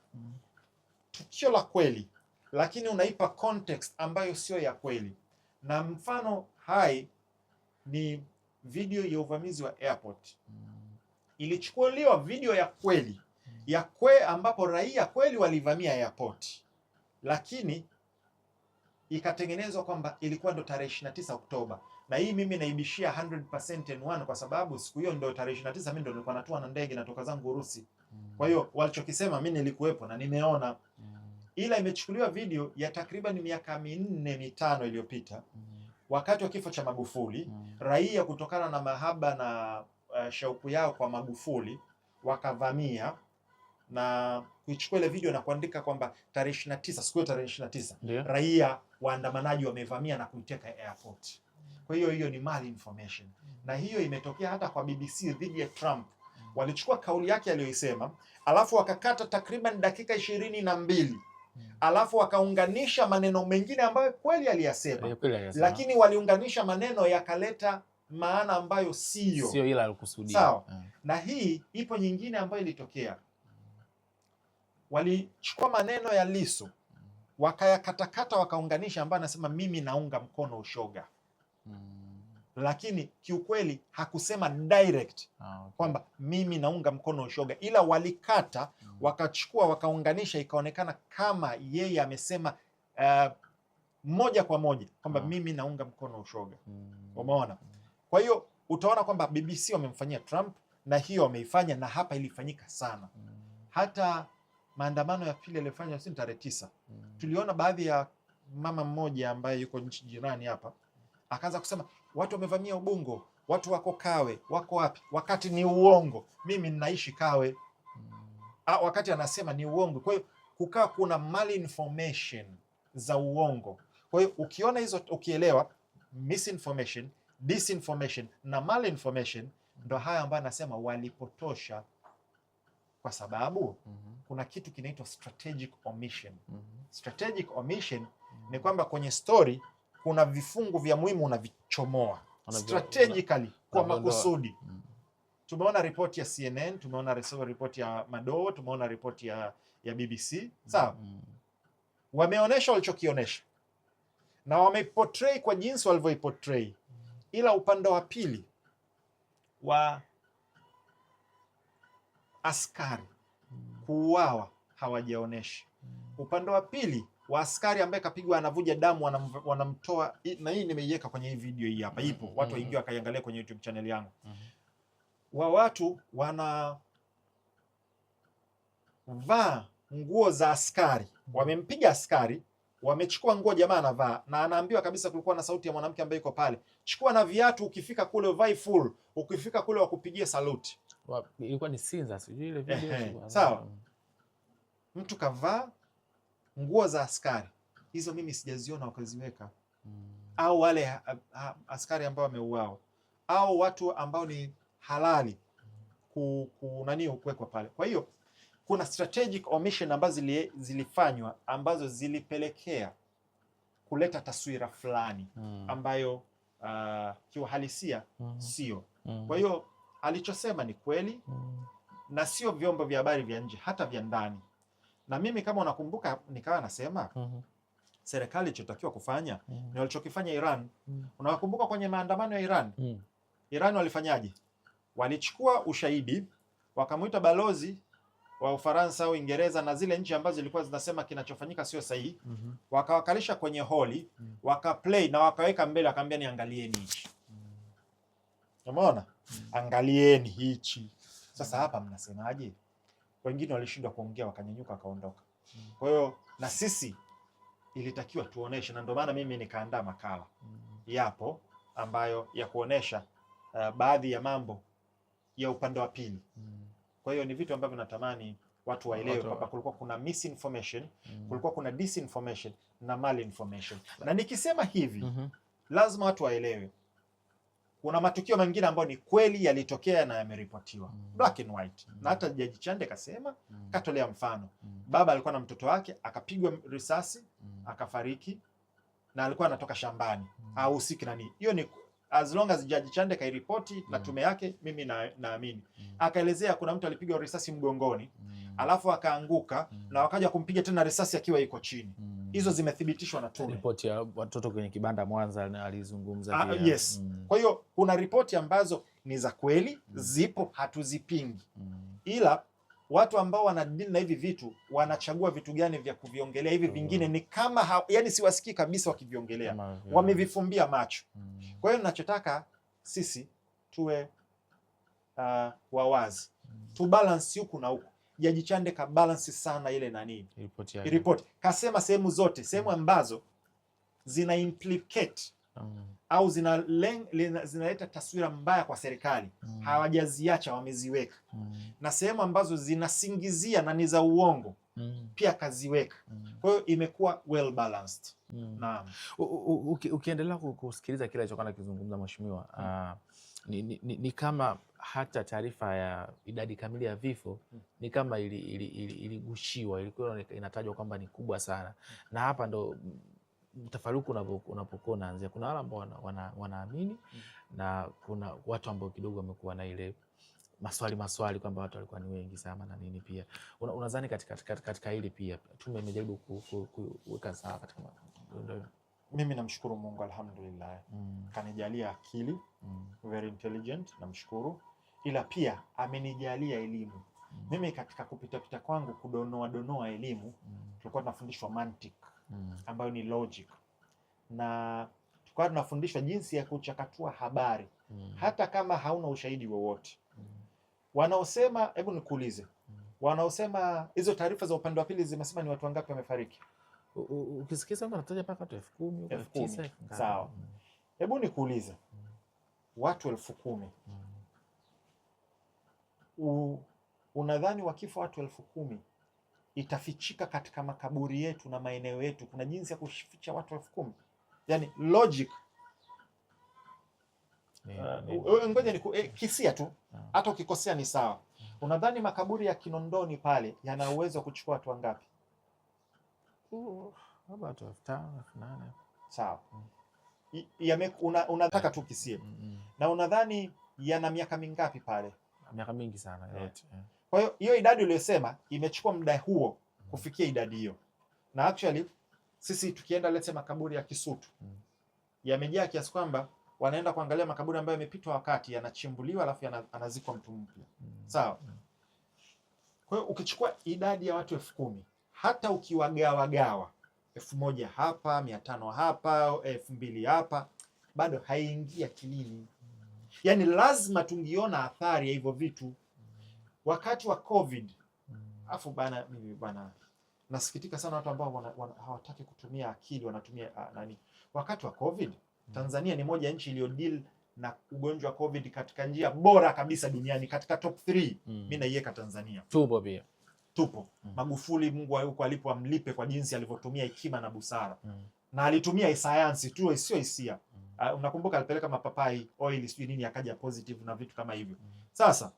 tukio la kweli lakini unaipa context ambayo sio ya kweli. Na mfano hai ni video ya uvamizi wa airport. Ilichukuliwa video ya kweli ambapo raia kweli walivamia airport, lakini ikatengenezwa kwamba ilikuwa ndo tarehe 29 Oktoba. Na hii mimi naibishia 100% N1 kwa sababu siku hiyo ndo tarehe 29 mimi ndo nilikuwa natua na ndege natoka zangu Urusi. Kwa hiyo walichokisema mimi nilikuwepo na nimeona. Ila imechukuliwa video ya takriban miaka 4-5 iliyopita wakati wa kifo cha Magufuli. Raia kutokana na mahaba na shauku yao kwa Magufuli wakavamia na kuichukua ile video na kuandika kwamba tarehe 29, siku ya tarehe 29 raia waandamanaji wamevamia na kuiteka airport. Kwa hiyo ni malinformation. Na hiyo imetokea hata kwa BBC dhidi ya Trump. Walichukua kauli yake aliyoisema, alafu wakakata takriban dakika 22. Alafu wakaunganisha maneno mengine ambayo kweli aliyasema, lakini waliunganisha maneno yakaleta maana ambayo sio ila alikusudia. Sawa. Na hii ipo nyingine ambayo ilitokea. Walichukua maneno ya Lissu wakayakatakata wakaunganisha, ambayo anasema mimi naunga mkono ushoga. Lakini kiukweli hakusema direct kwamba mimi naunga mkono ushoga, ila walikata wakachukua wakaunganisha, ikaonekana kama yeye amesema moja kwa moja kwamba mimi naunga mkono ushoga. Umeona? Kwa hiyo utaona kwamba BBC wamemfanyia Trump na hiyo wameifanya, na hapa ilifanyika sana. Hata maandamano ya pili yalifanywa tarehe 9. Tuliona baadhi ya mama mmoja ambaye yuko nchi jirani hapa akaanza kusema watu wamevamia Ubungo, watu wako Kawe, wako wapi, wakati ni uongo. Mimi ninaishi Kawe. Wakati anasema ni uongo. Kwa hiyo kukaa kuna malinformation za uongo. Kwa hiyo ukiona hizo, ukielewa misinformation, disinformation na malinformation, ndo haya ambayo anasema walipotosha, kwa sababu kuna kitu kinaitwa strategic omission. Strategic omission ni kwamba kwenye story kuna vifungu vya muhimu unavichomoa strategically kwa makusudi. Tumeona ripoti ya CNN, tumeona ripoti ya Mado, tumeona ripoti ya BBC. Sawa? Wameonesha walichokionyesha na wameportray kwa jinsi walivyoiportray, ila upande wa pili wa askari kuuawa hawajaonesha. Upande wa pili wa askari ambaye kapigwa anavuja damu, wanamtoa, na hii nimeiweka kwenye hii video hii hapa, ipo, watu waingie wakaiangalia kwenye YouTube channel yangu. Wa watu wanavaa nguo za askari, wamempiga askari, wamechukua nguo jamaa anavaa, na anaambiwa kabisa, kulikuwa na sauti ya mwanamke ambaye yuko pale, chukua na viatu, ukifika kule uvai full, ukifika kule wakupigia salute. Ilikuwa ni Sinza, sijui ile video. Sawa. Mtu kavaa nguo za askari hizo, mimi sijaziona wakaziweka. Au wale askari ambao wameuawa, au watu ambao ni halali kuwekwa pale. Kwa hiyo kuna strategic omission ambazo zilifanywa ambazo zilipelekea kuleta taswira fulani ambayo kiuhalisia sio. Kwa hiyo alichosema ni kweli, na sio vyombo vya habari vya nje, hata vya ndani. Na mimi kama unakumbuka, nikawa nasema serikali ilichotakiwa kufanya ni walichokifanya Iran. Unawakumbuka kwenye maandamano ya Iran? Iran walifanyaje? Walichukua ushahidi, wakamuita balozi wa Ufaransa au Uingereza na zile nchi ambazo zilikuwa zinasema kinachofanyika sio sahihi, wakawakalisha kwenye holi, wakaplay na wakaweka mbele, akaambia niangalieni hichi. Umeona? Angalieni hichi. Sasa hapa mnasemaje? Wengine walishindwa kuongea, wakanyanyuka, wakaondoka. Kwa hiyo na sisi ilitakiwa tuoneshe, na ndio maana mimi nikaandaa makala yapo ambayo ya kuonesha baadhi ya mambo ya upande wa pili. Kwa hiyo ni vitu ambavyo natamani watu waelewe kwamba kulikuwa kuna misinformation, kulikuwa kuna disinformation na malinformation. Na nikisema hivi lazima watu waelewe kuna matukio mengine ambayo ni kweli yalitokea na yameripotiwa black and white. Na hata Jaji Chande kasema, katolea mfano, baba alikuwa na mtoto wake akapigwa risasi akafariki, na alikuwa anatoka shambani au usiki nani. Hiyo ni as long as Jaji Chande kairipoti na tume yake, mimi naamini. Akaelezea kuna mtu alipigwa risasi mgongoni, alafu akaanguka na wakaja kumpiga tena risasi akiwa iko chini. Hizo zimethibitishwa na tume. Ripoti ya watoto kwenye kibanda Mwanza alizungumza pia. Yes. Kwa hiyo kuna ripoti ambazo ni za kweli, zipo, hatuzipingi. Ila watu ambao wanadili na hivi vitu wanachagua vitu gani vya kuviongelea. Hivi vingine ni kama yani siwasikii kabisa wakiviongelea. Wamevifumbia macho. Kwa hiyo ninachotaka sisi tuwe wawazi. Tu balance huku na huku. Jaji Chande ka balance sana ile nani report. Kasema sehemu zote, sehemu ambazo zina implicate au zinaleta taswira mbaya kwa serikali, hawajaziacha, wameziweka. Na sehemu ambazo zinasingizia na ni za uongo pia kaziweka. Kwa hiyo imekuwa well balanced. Naam. Ukiendelea kusikiliza kile alichokuwa kizungumza mheshimiwa, ni kama hata taarifa ya idadi kamili ya vifo ni kama iligushiwa, ilikuwa inatajwa kwamba ni kubwa sana. Na hapa ndo mtafaruku unapokuwa unaanzia. Kuna wale ambao wanaamini na kuna watu ambao kidogo wamekuwa na ile maswali kwamba watu walikuwa ni wengi sana na nini pia. Unadhani katika hili pia tume imejaribu kuweka sawa katika Mimi namshukuru Mungu, alhamdulillah. Kanijalia akili, very intelligent, namshukuru. Ila pia amenijalia elimu. Mimi katika kupita kwangu kudonoa elimu, tulikuwa tunafundishwa mantiki ambayo ni logic. Na tulikuwa tunafundishwa jinsi ya kuchakatua habari hata kama hauna ushahidi wowote. Wanaosema, hebu nikuulize, wanaosema hizo taarifa za upande wa pili zimesema ni watu wangapi wamefariki? Ukisikiza wanataja mpaka watu 10,000, 9,000. Sawa. Hebu nikuulize, watu 10,000. Unadhani wakifa watu 10,000 itafichika katika makaburi yetu na maeneo yetu? Kuna jinsi ya kuficha watu 10,000? Yani logic. Ngoja kisia tu, hata ukikosea ni sawa. Unadhani makaburi ya Kinondoni pale yana uwezo wa kuchukua watu wangapi? Watu 5,000, 8,000. Sawa. unataka tu kisie. Na unadhani yana miaka mingapi pale? Miaka mingi sana yote. Kwa hiyo hiyo idadi uliyosema imechukua muda huo kufikia idadi hiyo. Na actually sisi tukienda let's say makaburi ya Kisutu yamejaa kiasi kwamba wanaenda kuangalia makaburi ambayo yamepitwa wakati, yanachimbuliwa alafu anazikwa mtu mpya. Sawa? Kwa hiyo ukichukua idadi ya watu 10,000 hata ukiwagawa 1,000 hapa, 500 hapa, 2,000 hapa, bado haingii akilini. Yaani lazima tungiona athari ya hivyo vitu wakati wa COVID. Afu mimi nasikitika sana watu ambao hawataki kutumia akili, wanatumia nani. Wakati wa COVID Tanzania ni moja nchi iliyo deal na ugonjwa wa COVID katika njia bora kabisa duniani, katika top 3. Mimi naiweka Tanzania. Tupo. Magufuli, Mungu huko alipo amlipe kwa jinsi alivyotumia hekima na busara. Na alitumia sayansi tu, sio hisia. Unakumbuka alipeleka mapapai oil sio nini, akaja positive na vitu kama hivyo. Sasa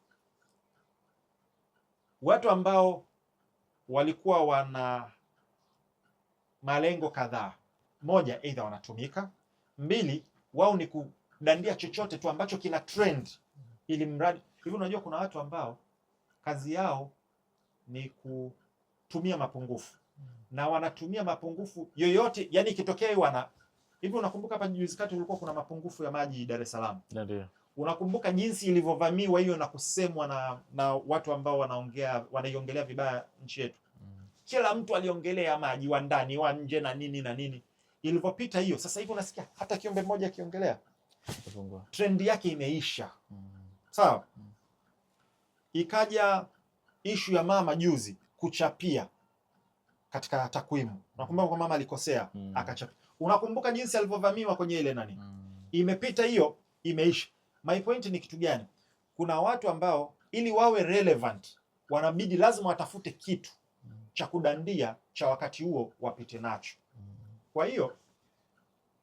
watu ambao walikuwa wana malengo kadhaa, moja, either wanatumika, 2, wao ni kudandia chochote tu ambacho kina trend ili mradi hivi. Unajua kuna watu ambao kazi yao ni kutumia mapungufu na wanatumia mapungufu yoyote, yani ikitokea hivi. Unakumbuka hapa juzi kati ulikuwa kuna mapungufu ya maji Dar es Salaam? Ndio. Unakumbuka jinsi ilivyovamiwa hiyo na kusemwa na watu ambao wanaiongelea vibaya nchi yetu? Kila mtu aliongelea maji wa ndani wa nje na nini na nini. Ilivyopita hiyo, sasa hivi unasikia hata kiombe mmoja akiongelea. Trend yake imeisha. Sawa? Ikaja issue ya mama juzi kuchapia katika takwimu. Unakumbuka kwa mama alikosea akachapia. Unakumbuka jinsi alivyovamiwa kwenye ile nani? Imepita hiyo, imeisha. My point ni kitu gani? Kuna watu ambao ili wawe relevant wanabidi lazima watafute kitu cha kudandia cha wakati huo wapite nacho. Kwa hiyo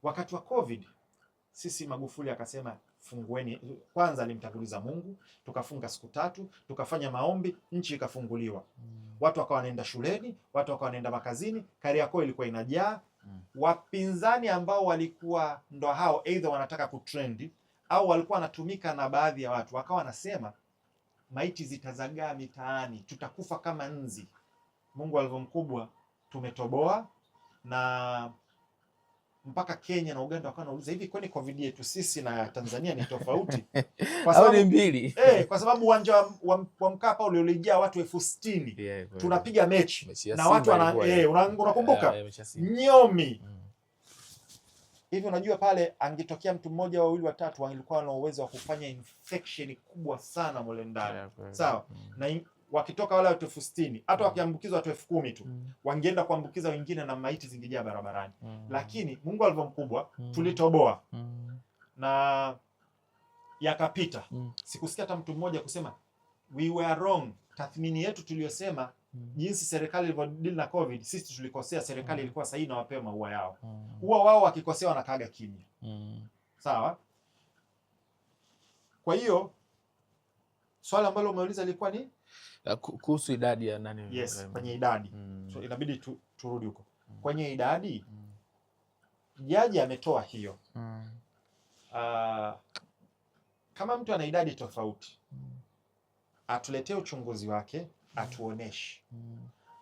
wakati wa COVID sisi Magufuli akasema fungueni. Kwanza alimtanguliza Mungu, tukafunga siku 3, tukafanya maombi, nchi ikafunguliwa. Watu wakawa wanaenda shuleni, watu wakawa wanaenda makazini, Kariakoo ilikuwa inajaa. Wapinzani ambao walikuwa ndo hao either wanataka kutrendi au walikuwa wanatumika na baadhi ya watu, wakawa wanasema maiti zitazagaa mitaani, tutakufa kama nzi. Mungu alivyomkubwa tumetoboa, na mpaka Kenya na Uganda wakawa wanauliza hivi, kwani COVID yetu sisi na Tanzania ni tofauti? Kwa sababu ni mbili. Kwa sababu uwanja wa Mkapa ule ulijaa watu 60,000. Tunapiga mechi na watu unakumbuka? Nyomi. Hivi unajua pale angetokea mtu mmoja, wawili, watatu, walikuwa na uwezo wa kufanya infection kubwa sana mole ndani. Sawa? Na wakitoka wale watu 60,000, hata wakiambukizwa watu 10,000 tu, wangeenda kuambukiza wengine na maiti zingejaa barabarani. Lakini Mungu alivyomkubwa, tulitoboa. Na yakapita. Sikusikia hata mtu mmoja kusema we were wrong. Tathmini yetu tuliyosema jinsi serikali ilivyodeal na COVID, sisi tulikosea, serikali ilikuwa sahihi na wapewe maua yao. Huwa wao wakikosea wanakaaga kimya. Sawa? Kwa hiyo swali ambalo umeuliza lilikuwa ni kuhusu idadi ya nani? Yes, kwenye idadi. So inabidi turudi huko. Kwenye idadi jaji ametoa hiyo. Kama mtu ana idadi tofauti, atuletee uchunguzi wake, atuoneshe.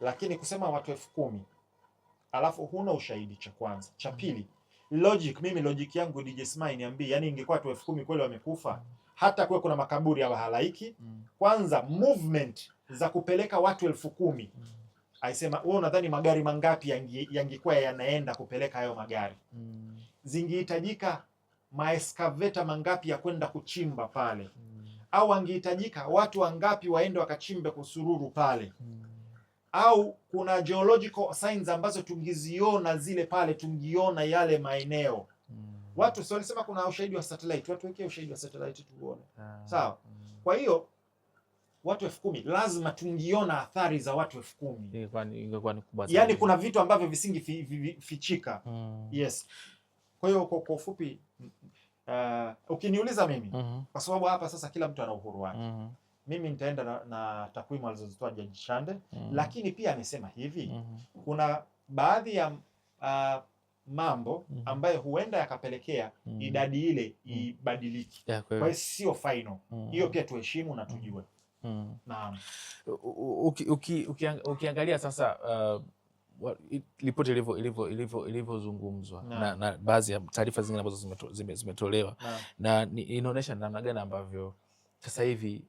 Lakini kusema watu 10,000 alafu huna ushahidi, cha kwanza. Cha pili, mimi logic yangu DJ Smile niambie, yani ingekuwa watu 10,000 kweli wamekufa, hata kuwe kuna makaburi ya halaiki. Kwanza movement za kupeleka watu 10,000. Aisema wewe unadhani magari mangapi yangekuwa yanaenda kupeleka hayo magari? Zingehitajika maeskaveta mangapi ya kwenda kuchimba pale? Au angehitajika watu wangapi waende wakachimbe kusururu pale? Au kuna geological signs ambazo tungiziona zile pale, tungiona yale maeneo. Watu sio walisema kuna ushahidi wa satellite, watu wekee ushahidi wa satellite tuone. Sawa? Kwa hiyo watu 10,000 lazima tungiona athari za watu 10,000. Ingekuwa ni kubwa sana. Yaani kuna vitu ambavyo visingi fichika. Yes. Kwa hiyo kwa ufupi, ukiniuliza mimi, kwa sababu hapa sasa kila mtu ana uhuru wake. Mimi nitaenda na takwimu alizozitoa Jaji Chande, lakini pia amesema hivi, kuna baadhi ya mambo ambayo huenda yakapelekea idadi ile ibadiliki. Kwa hiyo sio final. Hiyo pia tuheshimu na tujue. Naam. Ukiangalia sasa ripoti ilivyozungumzwa na baadhi ya taarifa zingine ambazo zimetolewa na inaonyesha namna gani ambavyo sasa hivi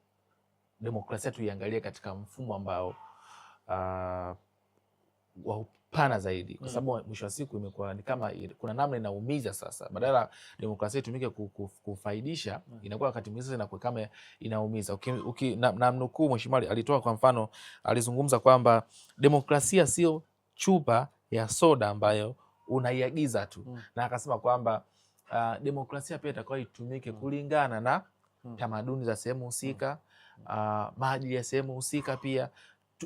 demokrasia tuiangalie katika mfumo ambao wa upana zaidi, kwa sababu mwisho wa siku imekuwa ni kama kuna namna inaumiza sasa. Badala demokrasia itumike kufaidisha, inakuwa wakati mwingine inakuwa kama inaumiza. Na mnukuu mheshimiwa alitoa kwa mfano, alizungumza kwamba demokrasia sio chupa ya soda ambayo unaiagiza tu, na akasema kwamba demokrasia pia itakuwa itumike kulingana na tamaduni za sehemu husika, maadili ya sehemu husika pia.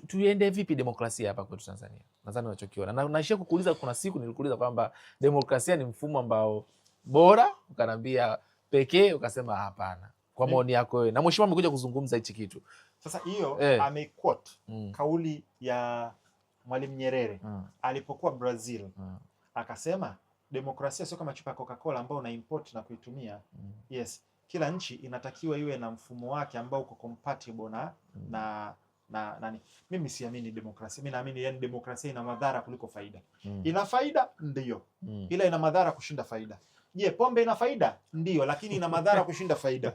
Tuende vipi demokrasia hapa kwetu Tanzania? Nadhani unachokiona. Na naishia kukuuliza, kuna siku nilikuuliza kwamba demokrasia ni mfumo ambao bora, ukaniambia pekee, ukasema hapana. Kwa maoni yako wewe. Na mheshimiwa amekuja kuzungumza hichi kitu. Sasa hiyo amequote kauli ya Mwalimu Nyerere alipokuwa Brazil. Akasema demokrasia sio kama chupa ya Coca-Cola ambayo una import na kuitumia. Yes, kila nchi inatakiwa iwe na mfumo wake ambao uko compatible na nani. Mimi siamini demokrasia. Mimi naamini yani demokrasia ina madhara kuliko faida. Ina faida ndio, ila ina madhara kushinda faida. Je, pombe ina faida? Ndio, lakini ina madhara kushinda faida.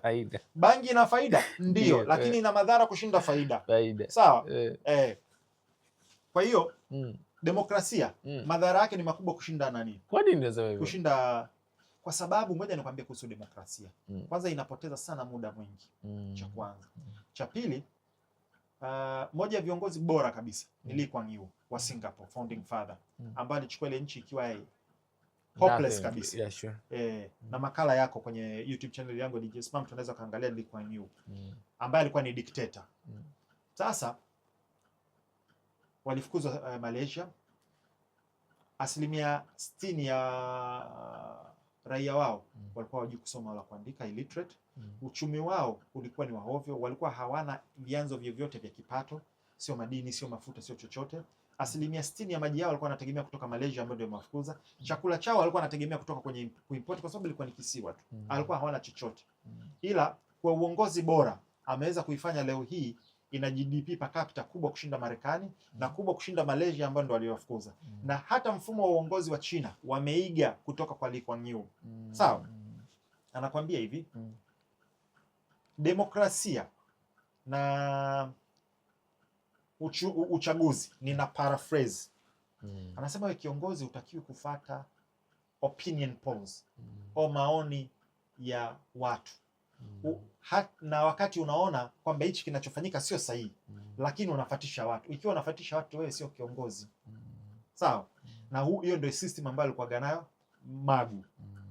Bangi ina faida? Ndio, lakini ina madhara kushinda faida. Sawa? Kwa hiyo demokrasia madhara yake ni makubwa kushinda nani? Kwa nini unasema hivyo? Kushinda kwa sababu ngoja nikwambie kuhusu demokrasia. Kwanza inapoteza sana muda mwingi. Cha kwanza. Cha pili, moja ya viongozi bora kabisa ni Lee Kuan Yew wa Singapore, founding father, ambaye alichukua ile nchi ikiwa hopeless kabisa. Na makala yako kwenye YouTube channel yangu DJ Spam, tunaweza kaangalia Lee Kuan Yew ambaye alikuwa ni dictator. Sasa walifukuzwa Malaysia. 60% ya raia wao walikuwa hawajui kusoma wala kuandika, illiterate. Uchumi wao ulikuwa ni wahovyo, walikuwa hawana vyanzo vyovyote vya kipato, sio madini, sio mafuta, sio chochote. 60% ya maji yao walikuwa wanategemea kutoka Malaysia ambayo ndio mafukuza. Chakula chao walikuwa wanategemea kutoka kwenye kuimport kwa sababu ilikuwa ni kisiwa tu. Alikuwa hawana chochote. Ila kwa uongozi bora ameweza kuifanya leo hii ina GDP per capita kubwa kushinda Marekani na kubwa kushinda Malaysia ambayo ndio waliowafukuza. Na hata mfumo wa uongozi wa China wameiga kutoka kwa Lee Kuan Yew. Sawa? Anakuambia hivi, demokrasia na uchaguzi, nina paraphrase. Anasema wewe kiongozi utakiwi kufuata opinion polls au maoni ya watu. Na wakati unaona kwamba hichi kinachofanyika sio sahihi, lakini unafuatisha watu. Ikiwa unafuatisha watu, wewe sio kiongozi. Sawa? Na hiyo ndio system ambayo alikuwa nayo Magu.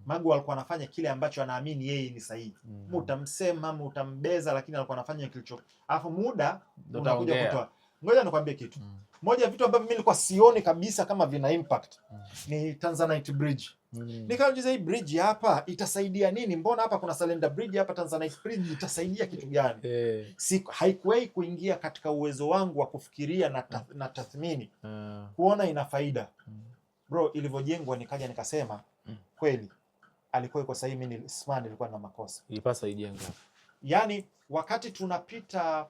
Magu alikuwa anafanya kile ambacho anaamini yeye ni sahihi. Utamsema, utambeza, lakini alikuwa anafanya kilicho. Alafu muda unakuja kutoa. Ngoja nikwambie kitu. Moja ya vitu ambavyo mimi nilikuwa sioni kabisa kama vina impact ni Tanzanite Bridge. Nikajiuliza hii bridge hapa itasaidia nini? Mbona hapa kuna Salenda Bridge, hapa Tanzanite Bridge itasaidia kitu gani? Haikuwahi kuingia katika uwezo wangu wa kufikiria na tathmini kuona ina faida. Bro, ilivyojengwa nikaja nikasema kweli alikuwa yuko sahihi, mimi Smart nilikuwa na makosa. Ilipaswa ijengwe. Yaani wakati tunapita,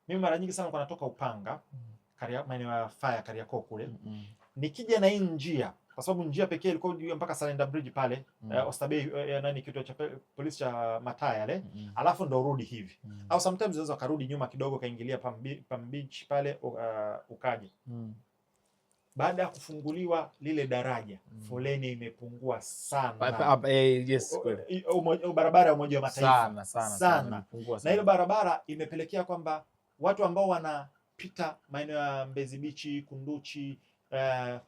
mimi mara nyingi sana natoka Upanga, maeneo ya Fire Kariakoo kule. Nikija na hii njia, kwa sababu njia pekee ilikuwa mpaka Salenda Bridge pale, Oysterbay nani kituo cha polisi cha Mataya yale, alafu ndo rudi hivi. Au sometimes unaweza karudi nyuma kidogo kaingilia Palm Beach pale ukaje. Baada ya kufunguliwa lile daraja, foleni imepungua sana. Yes, barabara ya Umoja wa Mataifa sana. Na ile barabara imepelekea kwamba watu ambao wanapita maeneo ya Mbezi Beach, Kunduchi,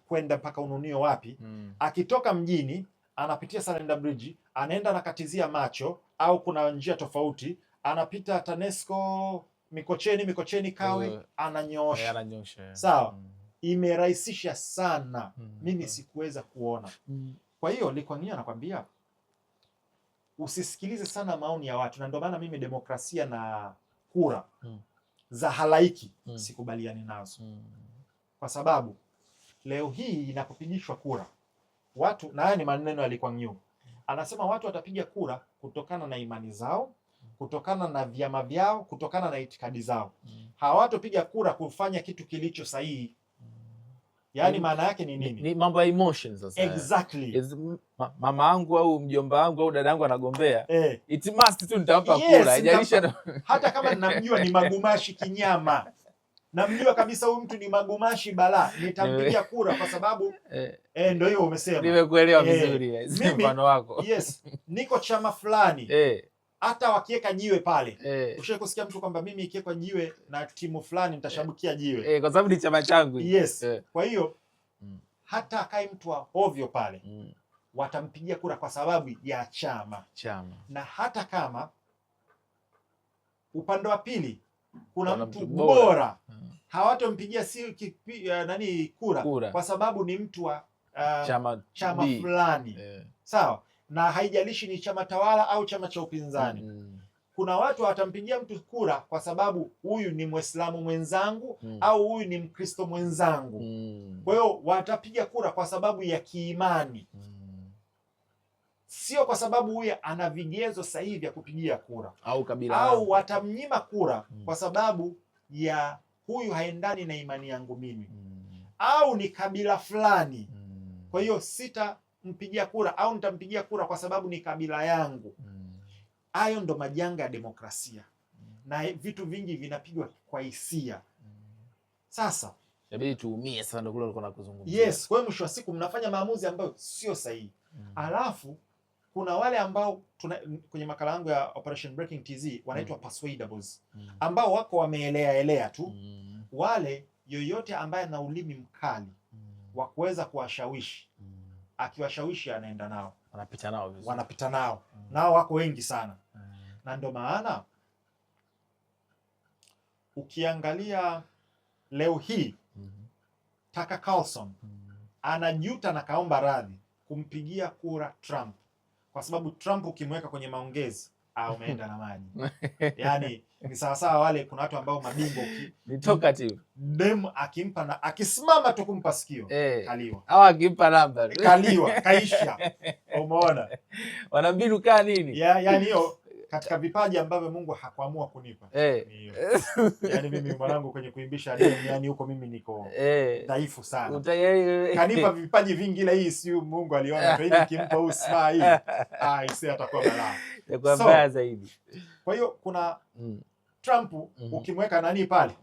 kwenda mpaka Ununio wapi, akitoka mjini anapitia Salenda Bridge, anaenda nakatizia Macho au kuna njia tofauti, anapita TANESCO Mikocheni Kawe, ananyosha. Sawa? Imerahisisha sana. Mimi sikuweza kuona. Kwa hiyo Lee Kuan Yew anakuambia usisikilize sana maoni ya watu, na ndio maana mimi demokrasia na kura za halaiki sikubaliani nazo. Kwa sababu leo hii inapopigishwa kura watu, na haya ni maneno ya Lee Kuan Yew, anasema watu watapiga kura kutokana na imani zao, kutokana na vyama vyao, kutokana na itikadi zao. Hawatopiga kura kufanya kitu kilicho sahihi. Yaani maana yake ni nini? Ni mambo ya emotions sasa. Exactly. Mama yangu au mjomba wangu au dada yangu anagombea, it must tu nitampa kura. Haijalisha hata kama ninamjua ni magumashi kinyama, namjua kabisa huyu mtu ni magumashi bala, nitampigia kura kwa sababu ndio hiyo umesema. Nimekuelewa vizuri mfano wako. Yes, niko chama fulani. Hata wakiweka jiwe pale, ushawahi kusikia mtu kwamba mimi ikiwekwa jiwe na timu fulani nitashabikia jiwe kwa sababu ni chama changu. Yes. Kwa hiyo hata akae mtu wa ovyo pale, watampigia kura kwa sababu ya chama. Na hata kama upande wa pili kuna mtu bora, hawatompigia kura kwa sababu ni mtu wa chama fulani. Sawa? Na haijalishi ni chama tawala au chama cha upinzani. Kuna watu watampigia mtu kura kwa sababu huyu ni Muislamu mwenzangu au huyu ni Mkristo mwenzangu. Kwa hiyo watapiga kura kwa sababu ya kiimani. Sio kwa sababu huyu ana vigezo sahihi vya kupigia kura au kabila, au watamnyima kura kwa sababu ya huyu haendani na imani yangu mimi au ni kabila fulani. Kwa hiyo sitampigia kura au nitampigia kura kwa sababu ni kabila yangu. Hayo ndo majanga ya demokrasia. Na vitu vingi vinapigwa kwa hisia. Sasa inabidi tuumie sana, ndio kule ulikuwa unakuzungumzia. Yes, kwa hiyo mwisho wa siku mnafanya maamuzi ambayo sio sahihi. Alafu kuna wale ambao kwenye makala yangu ya Operation Breaking TZ wanaitwa persuadables, ambao wako wameelea tu. Wale yoyote ambaye ana ulimi mkali wa kuweza kuwashawishi, akiwashawishi anaenda nao, wanapita nao. Nao wako wengi sana. Na ndio maana ukiangalia leo hii Tucker Carlson anajuta na kaomba radhi kumpigia kura Trump, kwa sababu Trump ukimweka kwenye maongezi umeenda na maji. Yani ni sawasawa wale, kuna watu ambao mabingwa ni talkative, dem akimpa na akisimama tu kumpa sikio kaliwa, au akimpa namba kaliwa kaisha. Umeona wanambinu kaa nini? Yani hiyo katika vipaji ambavyo Mungu hakuamua kunipa. Yani mimi mwanangu kwenye kuimbisha demu, yani huko mimi niko dhaifu sana. Kanipa vipaji vingi, ila hii si Mungu aliona kwa hiyo kimpa huu saa hii isi atakuwa balaa. Itakuwa mbaya zaidi. Kwa hiyo kuna Trump ukimweka nani pale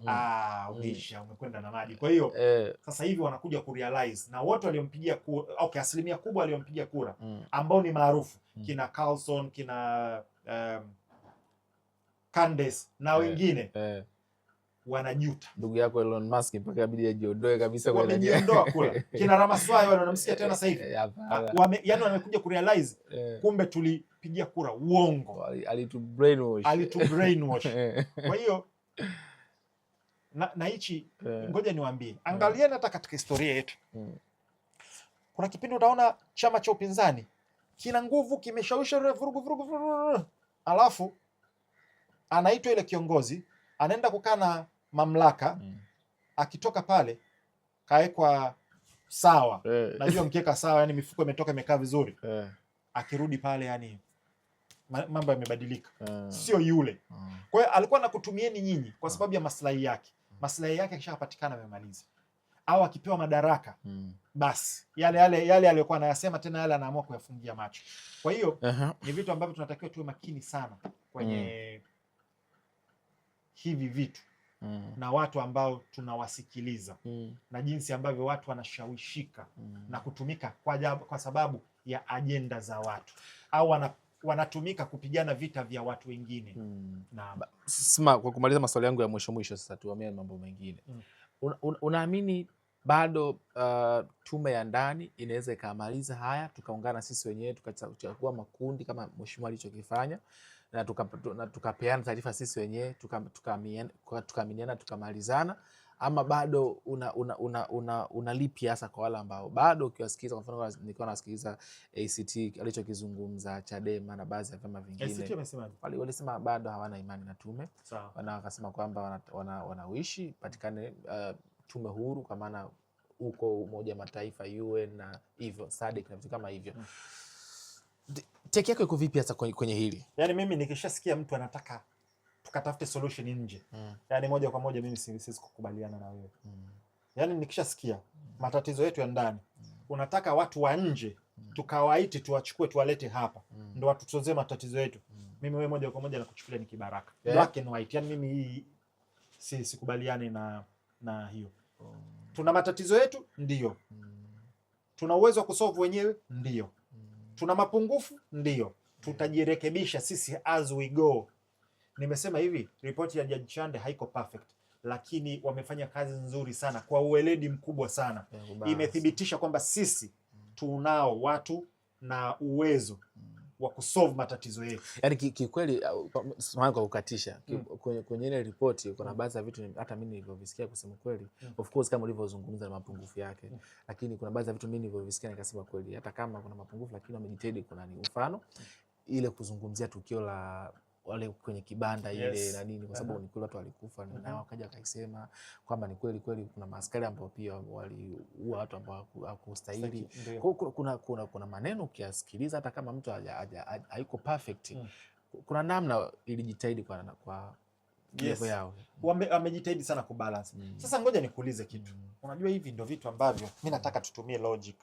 umekwenda na maji. Kwa hiyo sasa hivi wanakuja kurealize, na wote waliompigia kura, asilimia kubwa waliompigia kura ambao ni maarufu, kina Carlson, kina Candace na wengine wanajuta. Ndugu yako Elon Musk mpaka inabidi ajiondoe kabisa, kwa wamejiondoa kula. Kina Ramaswamy wanamsikia tena sasa hivi. Yani wamekuja kurealize kumbe tulipigia kura uongo. Alitu brainwash. Kwa hiyo na hichi ngoja niwaambie, angalieni hata katika historia yetu. Kuna kipindi utaona chama cha upinzani kina nguvu, kimeshawishi vurugu, alafu anaitwa ile kiongozi, anaenda kukaa na mamlaka, akitoka pale kaekwa sawa. Najua mkeka sawa, yani mifuko imetoka imekaa vizuri. Akirudi pale, yani mambo yamebadilika. Sio yule. Kwa hiyo alikuwa anakutumieni nyinyi kwa sababu ya maslahi yake. Maslahi yake akishapatikana amemaliza. Au akipewa madaraka, basi yale aliyokuwa anayasema tena yale anaamua kuyafungia macho. Kwa hiyo ni vitu ambavyo tunatakiwa tuwe makini sana kwenye hivi vitu na watu ambao tunawasikiliza na jinsi ambavyo watu wanashawishika na kutumika kwa sababu ya ajenda za watu, au wanatumika kupigana vita vya watu wengine. Sima, kwa kumaliza maswali yangu ya mwisho sasa tuamie mambo mengine. Unaamini bado tume ya ndani inaweza ikamaliza haya, tukaungana sisi wenyewe tukachagua makundi kama mheshimiwa alichokifanya, na tukapeana taarifa sisi wenyewe, tukaaminiana, tukamalizana, ama bado una lipi hasa kwa wale ambao bado ukiwasikiliza? Kwa mfano nilikuwa nasikiliza ACT alichokizungumza, Chadema na baadhi ya vyama vingine walisema bado hawana imani na tume. Wakasema kwamba wanawishi patikane tume huru, kwa maana huko Umoja wa Mataifa, UN na hivyo SADC na vitu kama hivyo. Take yako iko vipi hasa kwenye hili? Yani mimi nikishasikia mtu anataka tukatafute solution nje, yani moja kwa moja mimi siwezi kukubaliana na wewe. Yani nikishasikia matatizo yetu ya ndani, unataka watu wa nje tukawaite tuwachukue tuwalete hapa ndo watutoze matatizo yetu, mimi wewe moja kwa moja nakuchukulia ni kibaraka. Black and white. Yani mimi hii sikubaliani na hiyo. Tuna matatizo yetu ndio. Tuna uwezo wa kusolve wenyewe ndio. Tuna mapungufu ndio. Tutajirekebisha sisi as we go. Nimesema hivi, ripoti ya Judge Chande haiko perfect, lakini wamefanya kazi nzuri sana kwa uweledi mkubwa sana. Imethibitisha kwamba sisi tunao watu na uwezo wa kusolve matatizo yetu. Yaani kikweli kwa kukatisha kwenye ile ripoti kuna baadhi ya vitu hata mimi nilivyovisikia kusema kweli, of course kama ulivyozungumza na mapungufu yake, lakini kuna baadhi ya vitu mimi nilivyovisikia nikasema kweli hata kama kuna mapungufu lakini wamejitahidi. Kuna mfano ile kuzungumzia tukio la wale kwenye kibanda ile na nini, kwa sababu ni kweli watu walikufa na wakaja wakaisema kwamba ni kweli kuna maaskari ambao pia waliua watu ambao hawakustahili. Kuna maneno ukiasikiliza hata kama mtu haiko perfect, kuna namna ilijitahidi kwa level yao. Wamejitahidi sana kubalance. Sasa ngoja nikuulize kitu. Unajua hivi ndio vitu ambavyo mimi nataka tutumie logic.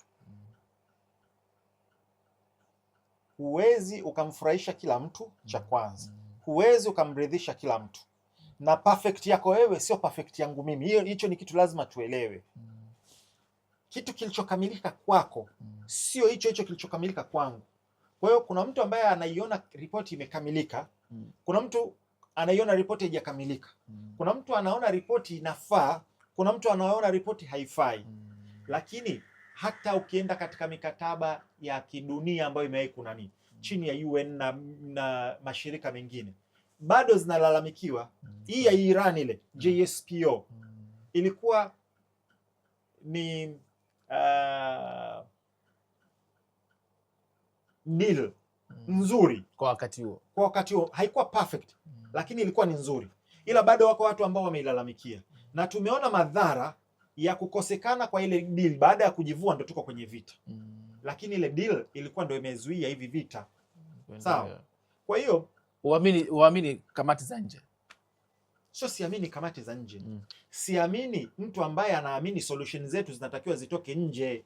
Huwezi ukamfurahisha kila mtu, cha kwanza. Huwezi ukamridhisha kila mtu. Na perfect yako wewe sio perfect yangu mimi. Hicho ni kitu lazima tuelewe. Kitu kilichokamilika kwako sio hicho kilichokamilika kwangu. Kwa hiyo kuna mtu ambaye anaiona ripoti imekamilika, kuna mtu anaiona ripoti haijakamilika. Kuna mtu anaona ripoti inafaa, kuna mtu anaona ripoti haifai. Lakini hata ukienda katika mikataba ya kidunia ambayo imewekwa chini ya UN na mashirika mengine bado zinalalamikiwa. Hii ya Iran ile JSPO ilikuwa ni deal nzuri kwa wakati huo. Kwa wakati huo haikuwa perfect, lakini ilikuwa ni nzuri, ila bado wako watu ambao wameilalamikia, na tumeona madhara ya kukosekana kwa ile deal. Baada ya kujivua ndo tuko kwenye vita. Lakini ile deal ilikuwa ndo imezuia hivi vita. Sawa. Kwa hiyo uamini kamati za nje. Sio siamini kamati za nje. Siamini mtu ambaye anaamini solution zetu zinatakiwa zitoke nje.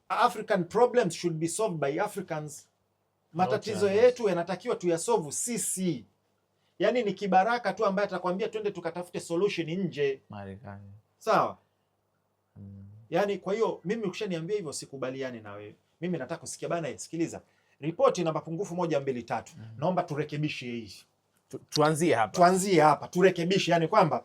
African problems should be solved by Africans. Matatizo yetu yanatakiwa tuyasolve sisi. Yaani ni kibaraka tu ambaye atakwambia twende tukatafute solution nje. Marekani. Sawa. Yaani kwa hiyo mimi ukishaniambia hivyo sikubaliani na wewe. Mimi nataka kusikia bana, sikiliza. Ripoti ina mapungufu 1, 2, 3. Naomba turekebishe hii. Tuanzie hapa. Turekebishe, yani kwamba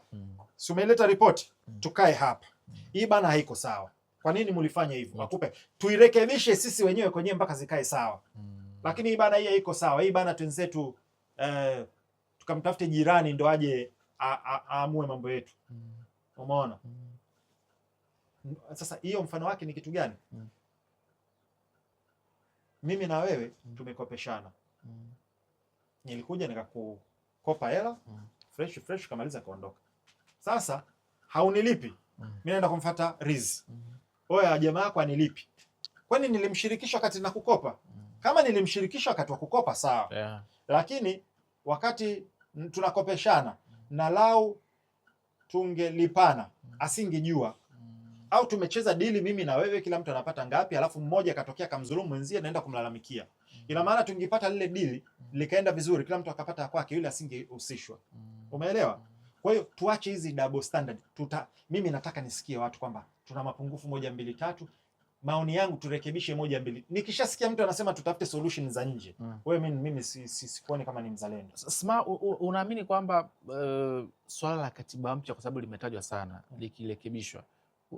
si umeleta ripoti, tukae hapa. Hii bana haiko sawa. Kwa nini mlifanya hivyo? Wakupe tuirekebishe sisi wenyewe kwenyewe mpaka zikae sawa. Lakini hii bana hii haiko sawa. Hii bana twenzetu tukamtafute jirani ndo aje aamue mambo yetu. Umeona? Sasa hiyo mfano wake ni kitu gani? Mimi na wewe tumekopeshana. Nilikuja nikakukopa hela fresh kamaliza kaondoka. Sasa haunilipi. Mimi naenda kumfuata Riz. Oya, jamaa yako anilipi. Kwani nilimshirikisha wakati nakukopa? Kama nilimshirikisha wakati wa kukopa sawa. Lakini wakati tunakopeshana na lau tungelipana asingejua. Au tumecheza dili mimi na wewe, kila mtu anapata ngapi, alafu mmoja katokea kamdhulumu mwenzie naenda kumlalamikia. Ina maana tungepata lile dili likaenda vizuri, kila mtu akapata kwake, yule asingehusishwa. Umeelewa? Kwa hiyo tuache hizi double standard. Mimi nataka nisikie watu kwamba tuna mapungufu 1, 2, 3. Maoni yangu turekebishe 1, 2. Nikishasikia mtu anasema tutafute solution za nje, wewe mimi sikuoni kama ni mzalendo. Unaamini kwamba swala la katiba mpya kwa sababu limetajwa sana likirekebishwa,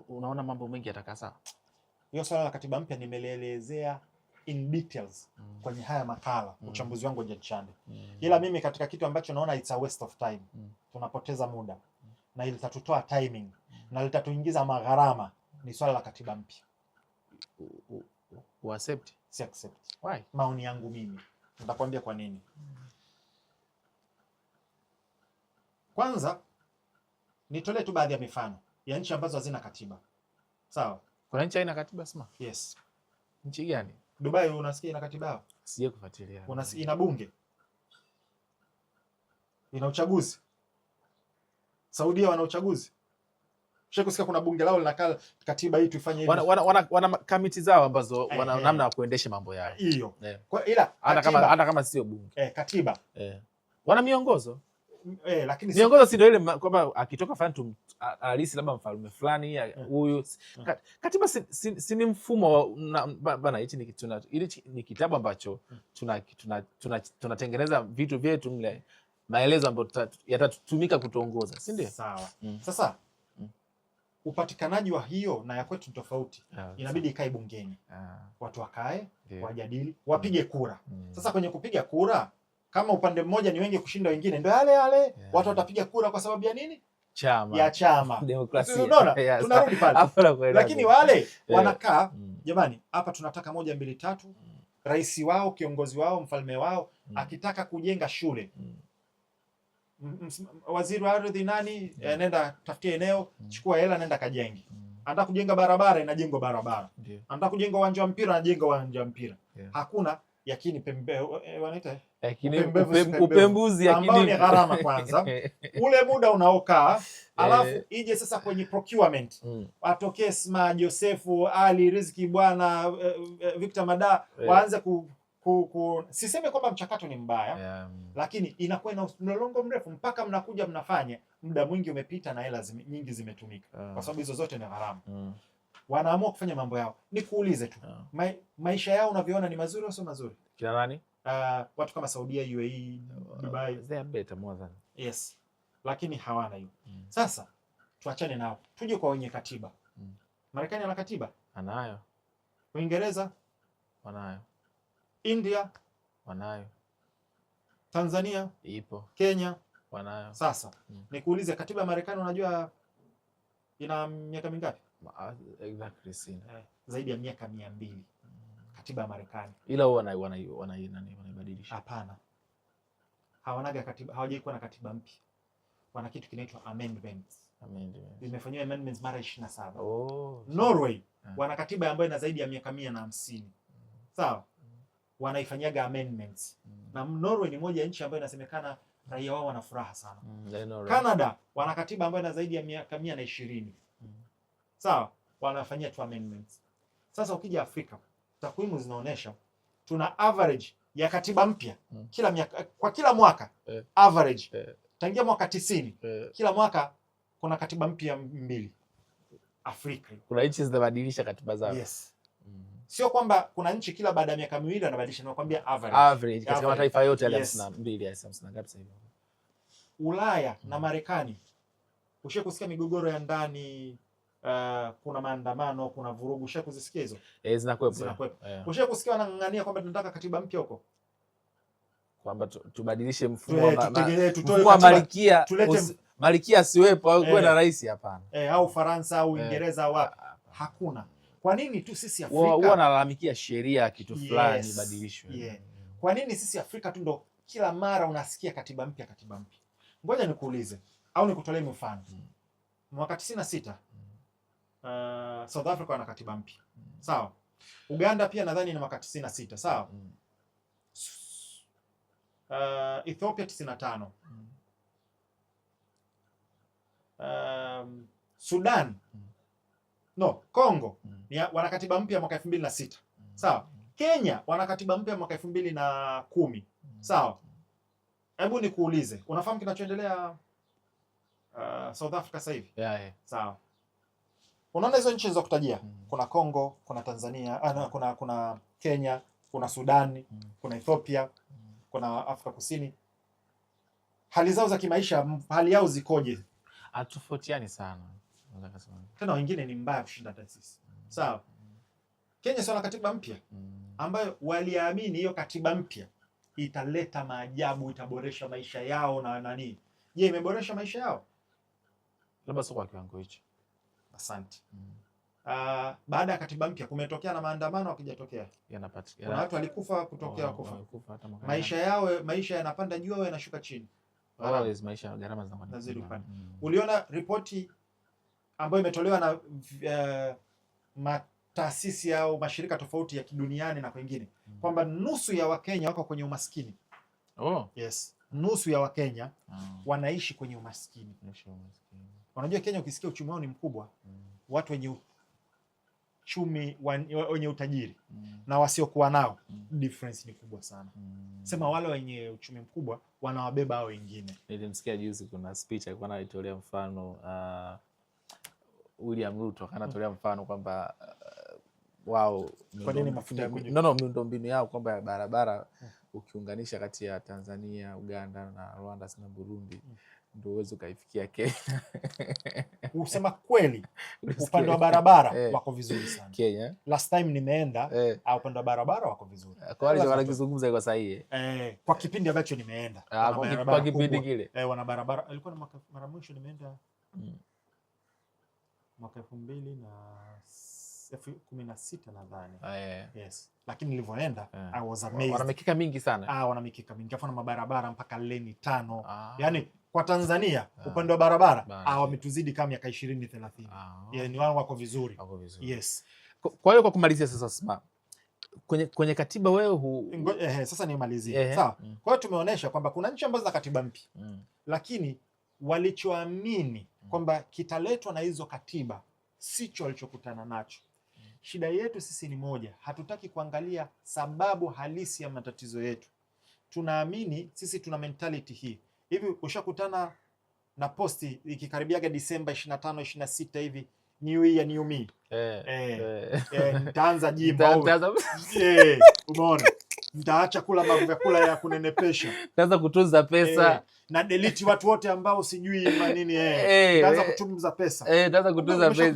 unaona mambo mengi yatakaa sawa? Hiyo swala la katiba mpya nimelielezea in details kwenye haya makala, uchambuzi wangu wa Judge Chande. Ila mimi katika kitu ambacho naona it's a waste of time, tunapoteza muda na litatutoa timing na litatuingiza magharama, ni swala la katiba mpya. Accept? Si accept. Why? Maoni yangu mimi. Nitakwambia kwa nini. Kwanza nitolee tu baadhi ya mifano. ya nchi ambazo hazina katiba. Sawa? Kuna nchi haina katiba sema? Yes. Nchi gani? Dubai unasikia ina katiba yao? Sije kufuatilia. Ina bunge. Ina uchaguzi. Saudia wana uchaguzi. Kusikia kuna bunge lao linakaa katiba hii tuifanye hivi. Wana kamiti zao ambazo wana namna ya kuendesha mambo yao. Hiyo. Kwa ila hata kama sio bunge. Katiba. Wana miongozo. Lakini miongozo si ndio ile kwamba akitoka fulani alisi labda mfalme fulani huyu katiba si ni mfumo bana. Hichi ni kitabu ambacho tunatengeneza vitu vyetu mle, maelezo ambayo yatatumika kutuongoza, si ndio? Sawa. Sasa upatikanaji wa hiyo na ya kwetu ni tofauti. Inabidi ikae bungeni, watu wakae, wajadili, wapige kura. Sasa kwenye kupiga kura, kama upande mmoja ni wengi kushinda wengine, ndio yale watu watapiga kura kwa sababu ya nini? Chama demokrasia. Unaona, tunarudi pale. Lakini wale wanakaa, jamani, hapa tunataka 1 2 3. Rais wao, kiongozi wao, mfalme wao akitaka kujenga shule, waziri wa ardhi nani, nenda tafutie eneo, chukua hela, nenda kajenge. Anataka kujenga barabara, inajengwa barabara. Anataka kujenga uwanja wa mpira, anajenga uwanja wa mpira. Hakuna yakini wanaita upembuzi ambao ni gharama kwanza. Ule muda unaokaa, alafu ije sasa kwenye procurement, atokee Sma, Josefu, Ali, Riziki bwana, Victor Mada, waanze siseme kwamba mchakato ni mbaya, lakini inakuwa ina mlolongo mrefu mpaka mnakuja mnafanya, muda mwingi umepita na hela nyingi zimetumika, kwa sababu hizo zote ni gharama. Wanaamua kufanya mambo yao. Nikuulize tu, maisha yao unavyoona ni mazuri au sio mazuri? Kina nani? Watu kama Saudia, UAE, Dubai, they are better more than. Yes. Lakini hawana hiyo. Sasa tuachane nao. Tuje kwa wenye katiba. Marekani ana katiba? Anayo. Uingereza? Wanayo. India? Wanayo. Tanzania? Ipo. Kenya? Wanayo. Sasa nikuulize, katiba ya Marekani unajua ina miaka mingapi? Exactly. Zaidi ya miaka 200. Katiba ya Marekani. Ila wanaibadilisha. Hapana. Hawanaga katiba, hawajaikuwa na katiba mpya. Wana kitu kinaitwa amendments. Zimefanywa amendments mara 27. Norway wana katiba ambayo ina zaidi ya miaka 150. Sawa? Wanaifanyaga amendments. Na Norway ni moja ya nchi ambayo inasemekana raia wao wana furaha sana. Canada wana katiba ambayo ina zaidi ya miaka 120. Sawa? Wanafanyia tu amendments. Sasa ukija Afrika, takwimu zinaonyesha tuna average ya katiba mpya kwa kila mwaka. Average tangia mwaka 90 kila mwaka kuna katiba mpya 2 Afrika. Kuna nchi zinabadilisha katiba zao. Yes. Sio kwamba kuna nchi kila baada ya miaka 2 anabadilisha, nakwambia average katika mataifa yote yale 52 ya 50 ngapi sasa hivi. Ulaya na Marekani ushe kusikia migogoro ya ndani, kuna maandamano, kuna vurugu, ushe kuzisikia hizo? Zinakuwepo. Ushe kusikia wanang'ang'ania kwamba tunataka katiba mpya huko, kwamba tubadilishe mfumo wa Malkia, Malkia asiwepo au kuwe na rais? Hapana. Au Faransa au Uingereza wapi? Hakuna. Kwa nini tu sisi Afrika huwa wanalalamikia sheria kitu fulani ibadilishwe? Kwa nini sisi Afrika tu ndo kila mara unasikia katiba mpya? Ngoja nikuulize au nikutolee mfano. Mwaka 96 South Africa wana katiba mpya. Sawa? Uganda pia nadhani ni mwaka 96, sawa? Ethiopia 95. Sudan Congo wana katiba mpya mwaka 2006. Sawa? Kenya wana katiba mpya mwaka 2010. Sawa? Hebu nikuulize, unafahamu kinachoendelea South Africa sasa hivi? Sawa. Unaona hizo nchi za kutajia, kuna Congo, kuna Tanzania, kuna Kenya, kuna Sudan, kuna Ethiopia, kuna Afrika Kusini. Hali zao za kimaisha, hali yao zikoje? Atofautiani sana. Tena wengine ni mbaya kushinda sisi. Sawa. Kenya sio na katiba mpya ambayo waliamini hiyo katiba mpya italeta maajabu, itaboresha maisha yao na nani. Je, imeboresha maisha yao? Labda sio kwa kiwango hicho. Asante. Baada ya katiba mpya kumetokea na maandamano, hakijatokea? Yanapatikana. Kuna watu walikufa kutokea kufa. Maisha yanapanda juu au yanashuka chini? Always maisha, gharama zinazidi kupanda. Uliona ripoti ambayo imetolewa na mataasisi au mashirika tofauti ya kiduniani na kwingine, kwamba nusu ya Wakenya wako kwenye umaskini. Yes, nusu ya Wakenya wanaishi kwenye umaskini. Unajua Kenya, ukisikia uchumi wao ni mkubwa, watu wenye uchumi wenye utajiri na wasiokuwa nao, difference ni kubwa sana. Sema wale wenye uchumi mkubwa wanawabeba hao wengine. Nilimsikia juzi kuna speech alikuwa anatolea mfano William Ruto anatolea mfano kwamba wao kwa nini mafuta miundombinu yao kwamba ya barabara ukiunganisha kati ya Tanzania, Uganda na Rwanda na Burundi ndio uwezo kaifikia Kenya. Usema kweli, upande wa barabara wako vizuri sana Kenya. Last time nimeenda upande wa barabara wako vizuri. Kwa wale wanakizungumza kwa sahihi. Kwa kipindi ambacho nimeenda. Kwa kipindi kile. Wana barabara. Ilikuwa na mara mwisho nimeenda mwaka 2016 nadhani. Yes. Lakini nilivyoenda I was amazed. Wana mikika mingi sana. Wana mikika mingi. Afana mabarabara mpaka leni 5. Yaani kwa Tanzania upande wa barabara wametuzidi kama miaka 20-30. Yaani wao wako vizuri. Yes. Kwa hiyo kwa kumalizia sasa Sma, kwenye katiba wewe sasa nimalizie. Sawa. Kwa hiyo tumeonyesha kwamba kuna nchi ambazo za katiba mpya. Lakini walichoamini kwamba kitaletwa na hizo katiba sicho walichokutana nacho. Shida yetu sisi ni moja, hatutaki kuangalia sababu halisi ya matatizo yetu. Tunaamini sisi tuna mentality hii. Hivi ushakutana na posti ikikaribiaga Disemba 25 26 hivi, new year new me. Nitaanza gym au umeona? Nitaacha kula vyakula ya kunenepesha. Nitaanza kutunza pesa. Na delete watu wote ambao sijui manini nitaanza kutunza pesa. Nitaanza kutunza pesa.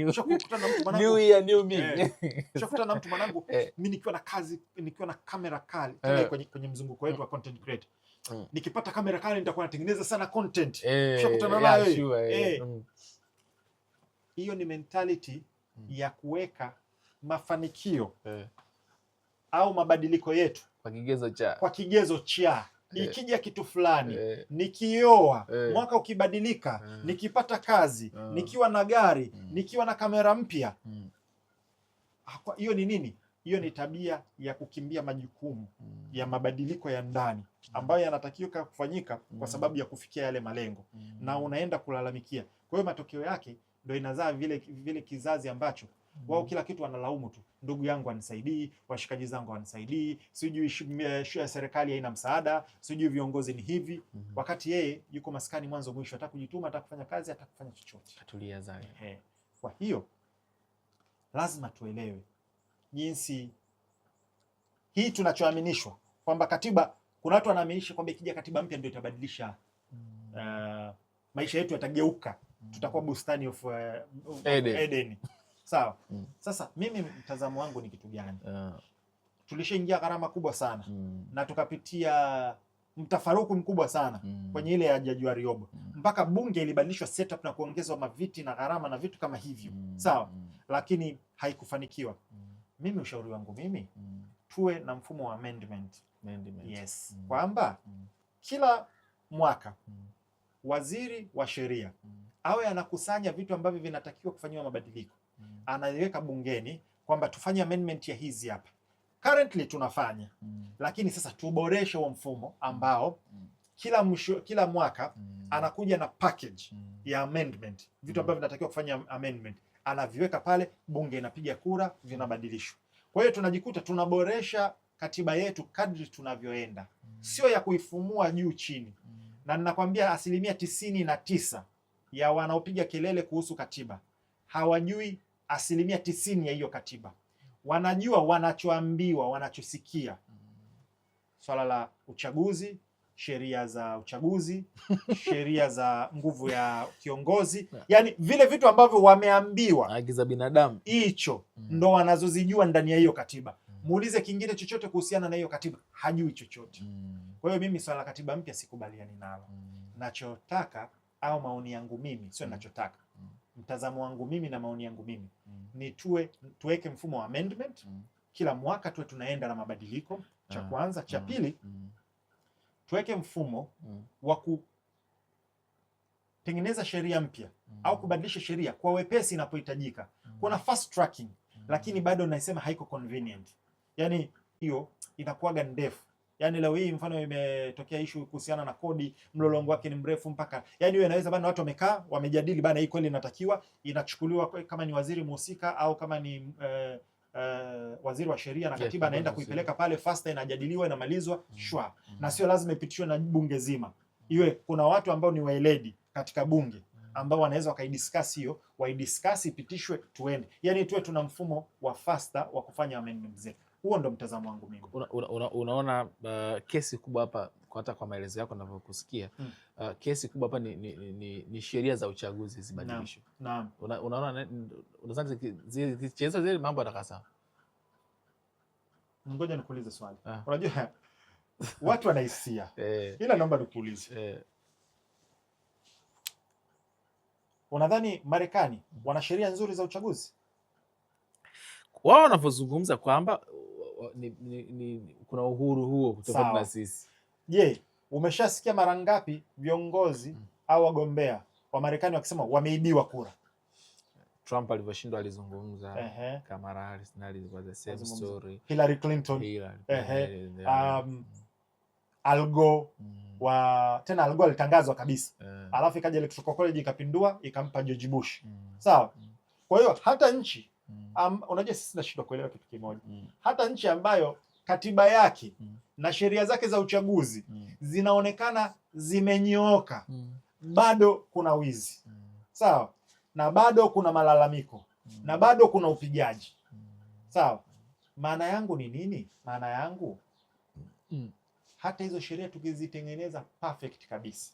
Ushakutana na mtu mwanangu. New year new me. Ushakutana na mtu mwanangu, mimi nikiwa na kazi, nikiwa na kamera kali kwenye mzunguko wetu wa content creator. Nikipata kamera kali nitakuwa natengeneza sana content. Ushakutana nayo. Hiyo ni mentality ya kuweka mafanikio au mabadiliko yetu kwa kigezo cha ikija kitu fulani, nikioa, mwaka ukibadilika, nikipata kazi, nikiwa na gari, nikiwa na kamera mpya. Hiyo ni nini? Hiyo ni tabia ya kukimbia majukumu ya mabadiliko ya ndani ambayo yanatakiwa kufanyika kwa sababu ya kufikia yale malengo, na unaenda kulalamikia. Kwa hiyo matokeo yake ndio inazaa vile kizazi ambacho wao kila kitu wanalaumu tu. Ndugu yangu anisaidii, washikaji zangu wanisaidii, sijui serikali haina msaada, sijui viongozi ni hivi. Wakati yeye yuko maskani mwanzo mwisho, hata kujituma, hata kufanya kazi, hata kufanya chochote. Katulia zake. Kwa hiyo lazima tuelewe jinsi hii tunachoaminishwa kwamba katiba, kuna watu wanaaminisha kwamba ikija katiba mpya ndio itabadilisha maisha yetu, yatageuka, tutakuwa bustani of Eden. Sawa. Sasa mimi mtazamo wangu ni kitu gani? Tulishaingia gharama kubwa sana na tukapitia mtafaruku mkubwa sana kwenye ile ya Jaji Warioba. Mpaka bunge ilibadilishwa setup na kuongezwa maviti na gharama na vitu kama hivyo. Sawa. Lakini haikufanikiwa. Mimi ushauri wangu tuwe na mfumo wa amendment. Yes. Kwamba kila mwaka waziri wa sheria awe anakusanya vitu ambavyo vinatakiwa kufanyiwa mabadiliko. Anaiweka bungeni kwamba tufanye amendment ya hizi hapa. Currently tunafanya. Lakini sasa tuboreshe huo mfumo ambao kila mwaka anakuja na package ya amendment. Vitu ambavyo vinatakiwa kufanya amendment. Anaviweka pale, bunge inapiga kura, vinabadilishwa. Kwa hiyo tunajikuta tunaboresha katiba yetu kadri tunavyoenda. Sio ya kuifumua juu chini. Na ninakwambia 99% ya wanaopiga kelele kuhusu katiba hawajui 90% ya hiyo katiba. Wanajua wanachoambiwa, wanachosikia. Swala la uchaguzi, sheria za uchaguzi, sheria za nguvu ya kiongozi, yani vile vitu ambavyo wameambiwa, haki za binadamu, hicho ndo wanazozijua ndani ya hiyo katiba. Muulize kingine chochote kuhusiana na hiyo katiba, hajui chochote. Kwa hiyo mimi swala la katiba mpya sikubaliani nalo. Nachotaka au maoni yangu mimi, sio nachotaka. Mtazamo wangu mimi na maoni yangu mimi ni tuweke mfumo wa amendment. Kila mwaka tuwe tunaenda na mabadiliko, cha kwanza. Cha pili, tuweke mfumo wa tengeneza sheria mpya au kubadilisha sheria kwa wepesi inapohitajika. Kuna fast tracking, lakini bado naisema haiko convenient. Yani hiyo inakuwaga ndefu. Yani leo hii mfano imetokea issue kuhusiana na kodi, mlolongo wake ni mrefu mpaka yani hiyo inaweza bana watu wamekaa wamejadili bana hii kweli inatakiwa, inachukuliwa kama ni waziri mhusika au kama ni waziri wa sheria na katiba anaenda kuipeleka pale, faster inajadiliwa, inamalizwa shwa, na sio lazima ipitishwe na bunge zima. Iwe kuna watu ambao ni waeledi katika bunge ambao wanaweza wakaidiscuss hiyo, waidiscuss ipitishwe, tuende. Yani tuwe tuna mfumo wa faster wa kufanya amendment zetu. Huo ndo mtazamo wangu mimi. Unaona kesi kubwa hapa, hata kwa maelezo yako ninavyokusikia, kesi kubwa hapa ni sheria za uchaguzi zibadilishwe. Naam. Unaona unadhani zikicheza zile mambo yatakaa sawa? Ngoja nikuulize swali. Unajua watu wanahisia. Ila naomba nikuulize. Unadhani Marekani wana sheria nzuri za uchaguzi? Wao wanavyozungumza kwamba kuna uhuru huo kutokana na sisi. Je, umeshasikia mara ngapi viongozi au wagombea wa Marekani wakisema wameibiwa kura? Trump alivyoshindwa alizungumza, Kamala Harris was the same story. Hillary Clinton, Al Gore tena Al Gore alitangazwa kabisa. Alafu ikaja Electoral College ikapindua ikampa George Bush. Sawa? Kwa hiyo hata nchi unajua sisi tunashindwa kuelewa kitu kimoja. Hata nchi ambayo katiba yake na sheria zake za uchaguzi zinaonekana zimenyooka, bado kuna wizi. Sawa? Na bado kuna malalamiko. Na bado kuna upigaji. Sawa? Maana yangu ni nini? Maana yangu hata hizo sheria tukizitengeneza perfect kabisa,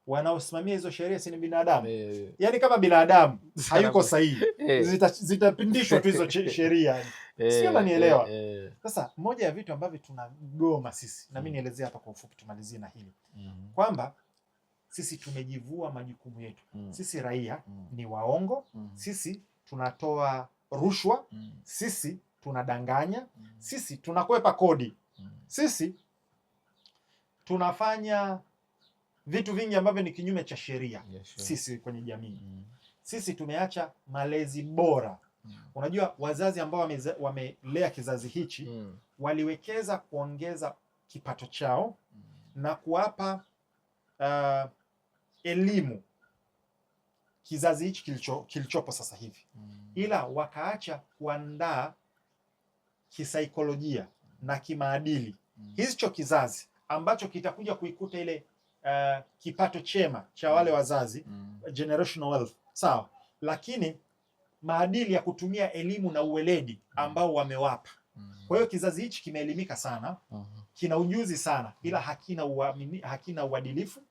wanaosimamia hizo sheria si ni binadamu. Yani kama binadamu hayuko sahihi, zitapindishwa tu hizo sheria. Sio, unanielewa? Sasa moja ya vitu ambavyo tunagoma sisi, na mimi nielezea hapa kwa ufupi tumalizie na hili, kwamba sisi tumejivua majukumu yetu. Sisi raia ni waongo, sisi tunatoa rushwa, sisi tunadanganya, sisi tunakwepa kodi, sisi tunafanya vitu vingi ambavyo ni kinyume cha sheria. Sisi kwenye jamii sisi tumeacha malezi bora. Unajua wazazi ambao wamelea kizazi hichi waliwekeza kuongeza kipato chao na kuwapa elimu kizazi hichi kilichopo sasa hivi, ila wakaacha kuandaa kisaikolojia na kimaadili hicho kizazi ambacho kitakuja kuikuta ile kipato chema cha wale wazazi, generational wealth. Sawa, lakini maadili ya kutumia elimu na uweledi ambao wamewapa. Kwa hiyo kizazi hichi kimeelimika sana, kina ujuzi sana, ila hakina uadilifu,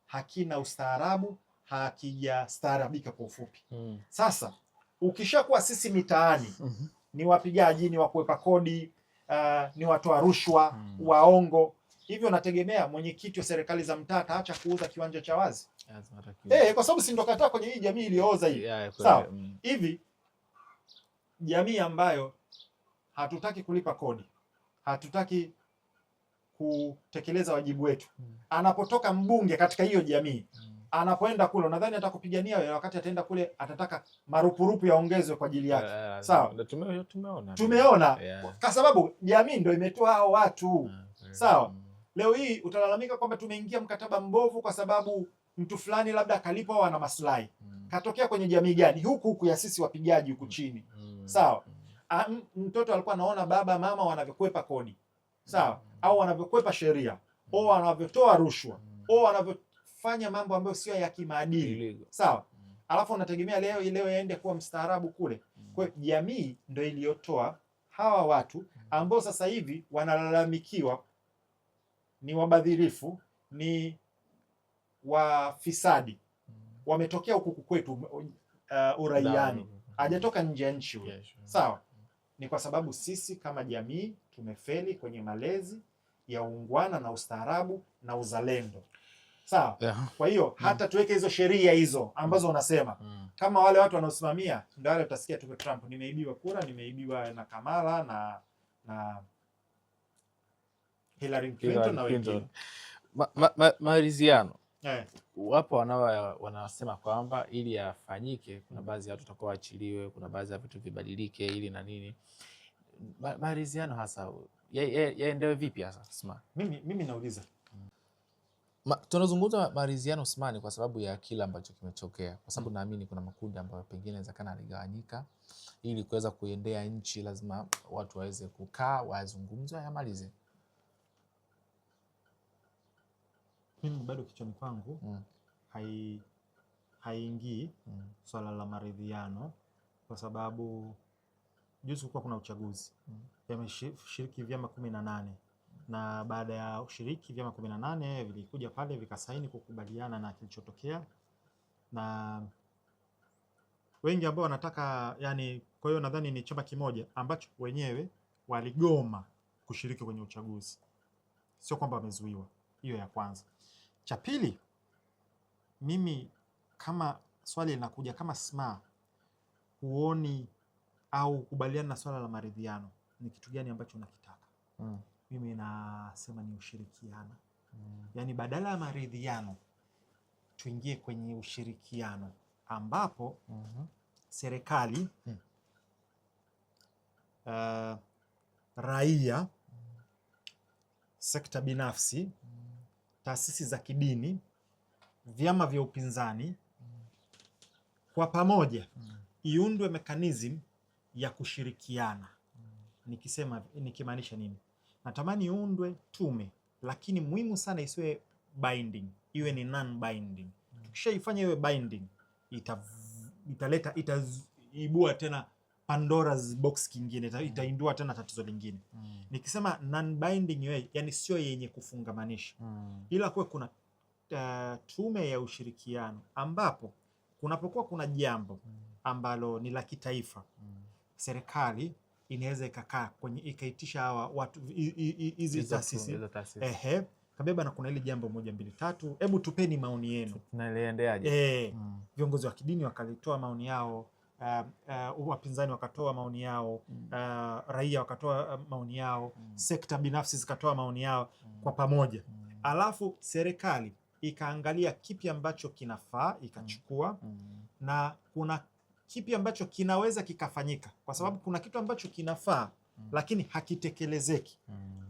hakina ustaarabu, hakijastaarabika kwa ufupi. Sasa ukishakuwa sisi mitaani ni wapigaji, ni wakwepa kodi, ni watoa rushwa, waongo, hivyo nategemea mwenyekiti wa serikali za mtaa ataacha kuuza kiwanja cha wazi? Kwa sababu si ndo kataa kwenye hii jamii iliyooza hii. Sawa. Hivi jamii ambayo hatutaki kulipa kodi, hatutaki kutekeleza wajibu wetu, anapotoka mbunge katika hiyo jamii, anapoenda kule, unadhani atakupigania wewe? Wakati ataenda kule atataka marupurupu yaongezwe kwa ajili yake. Sawa, tumeona kwa sababu jamii ndio imetoa hao watu. Sawa, leo hii utalalamika kwamba tumeingia mkataba mbovu kwa sababu mtu fulani labda akalipa au ana maslahi. Katokea kwenye jamii gani? Huku ya sisi wapigaji huku chini. Sawa, mtoto alikuwa anaona baba mama wanavyokwepa kodi. Sawa, au wanavyokwepa sheria, au wanavyotoa rushwa, au wanavyofanya mambo ambayo sio ya kimaadili. Sawa, alafu unategemea leo yaende kuwa mstaarabu kule. Kwa hiyo jamii ndio iliyotoa hawa watu ambao sasa hivi wanalalamikiwa ni wabadhirifu, ni wafisadi, wametokea huku kwetu uraiani, hajatoka nje ya nchi huyo. Sawa, ni kwa sababu sisi kama jamii tumefeli kwenye malezi ya uungwana na ustaarabu na uzalendo. Sawa. Kwa hiyo hata tuweke hizo sheria hizo ambazo unasema, kama wale watu wanaosimamia ndio wale utasikia tu Trump, nimeibiwa kura, nimeibiwa na Kamala na Hillary Clinton na wengine. Maliziano, Wapo wanasema kwamba ili yafanyike kuna baadhi ya watu watakuwa waachiliwe, kuna baadhi ya vitu vibadilike ili na nini. Maridhiano hasa yaendewe vipi hasa Usman? Mimi nauliza tunazungumza maridhiano Usman kwa sababu ya kile ambacho kimetokea, kwa sababu naamini kuna makundi ambayo pengine inawezekana yaligawanyika. Ili kuweza kuendea nchi lazima watu waweze kukaa wazungumze yamalize. Mimi bado kichwani kwangu haingii swala la maridhiano, kwa sababu juzi kulikuwa kuna uchaguzi, yameshiriki vyama 18 na baada ya ushiriki vyama 18 vilikuja pale vikasaini kukubaliana na kilichotokea, na wengi ambao wanataka yani, kwa hiyo nadhani ni chama kimoja ambacho wenyewe waligoma kushiriki kwenye uchaguzi, sio kwamba wamezuiwa. Hiyo ya kwanza. Cha pili, mimi kama swali linakuja kama SMA, huoni au kubaliana na swala la maridhiano, ni kitu gani ambacho unakitaka? Mimi nasema ni ushirikiano. Yani badala ya maridhiano tuingie kwenye ushirikiano ambapo serikali, raia, sekta binafsi, taasisi za kidini, vyama vya upinzani kwa pamoja iundwe mechanism ya kushirikiana. Nikimaanisha nini? Natamani iundwe tume, lakini muhimu sana isiwe binding, iwe ni non binding. Tukishaifanya iwe binding, itaibua tena Pandora's box kingine, itaindua tena tatizo lingine. Nikisema non binding, yani sio yenye kufungamanisha, ila kuwe kuna tume ya ushirikiano ambapo kunapokuwa kuna jambo ambalo ni la kitaifa, serikali inaweza ikakaa kwenye ikaitisha hawa watu hizi taasisi kabeba, na kuna ile jambo 1 2 3, hebu tupeni maoni yenu, tunaliendeaje? Viongozi wa kidini wakalitoa maoni yao, wapinzani wakatoa maoni yao, raia wakatoa maoni yao, sekta binafsi zikatoa maoni yao kwa pamoja, alafu serikali ikaangalia kipi ambacho kinafaa ikachukua, na kuna kipi ambacho kinaweza kikafanyika, kwa sababu kuna kitu ambacho kinafaa lakini hakitekelezeki.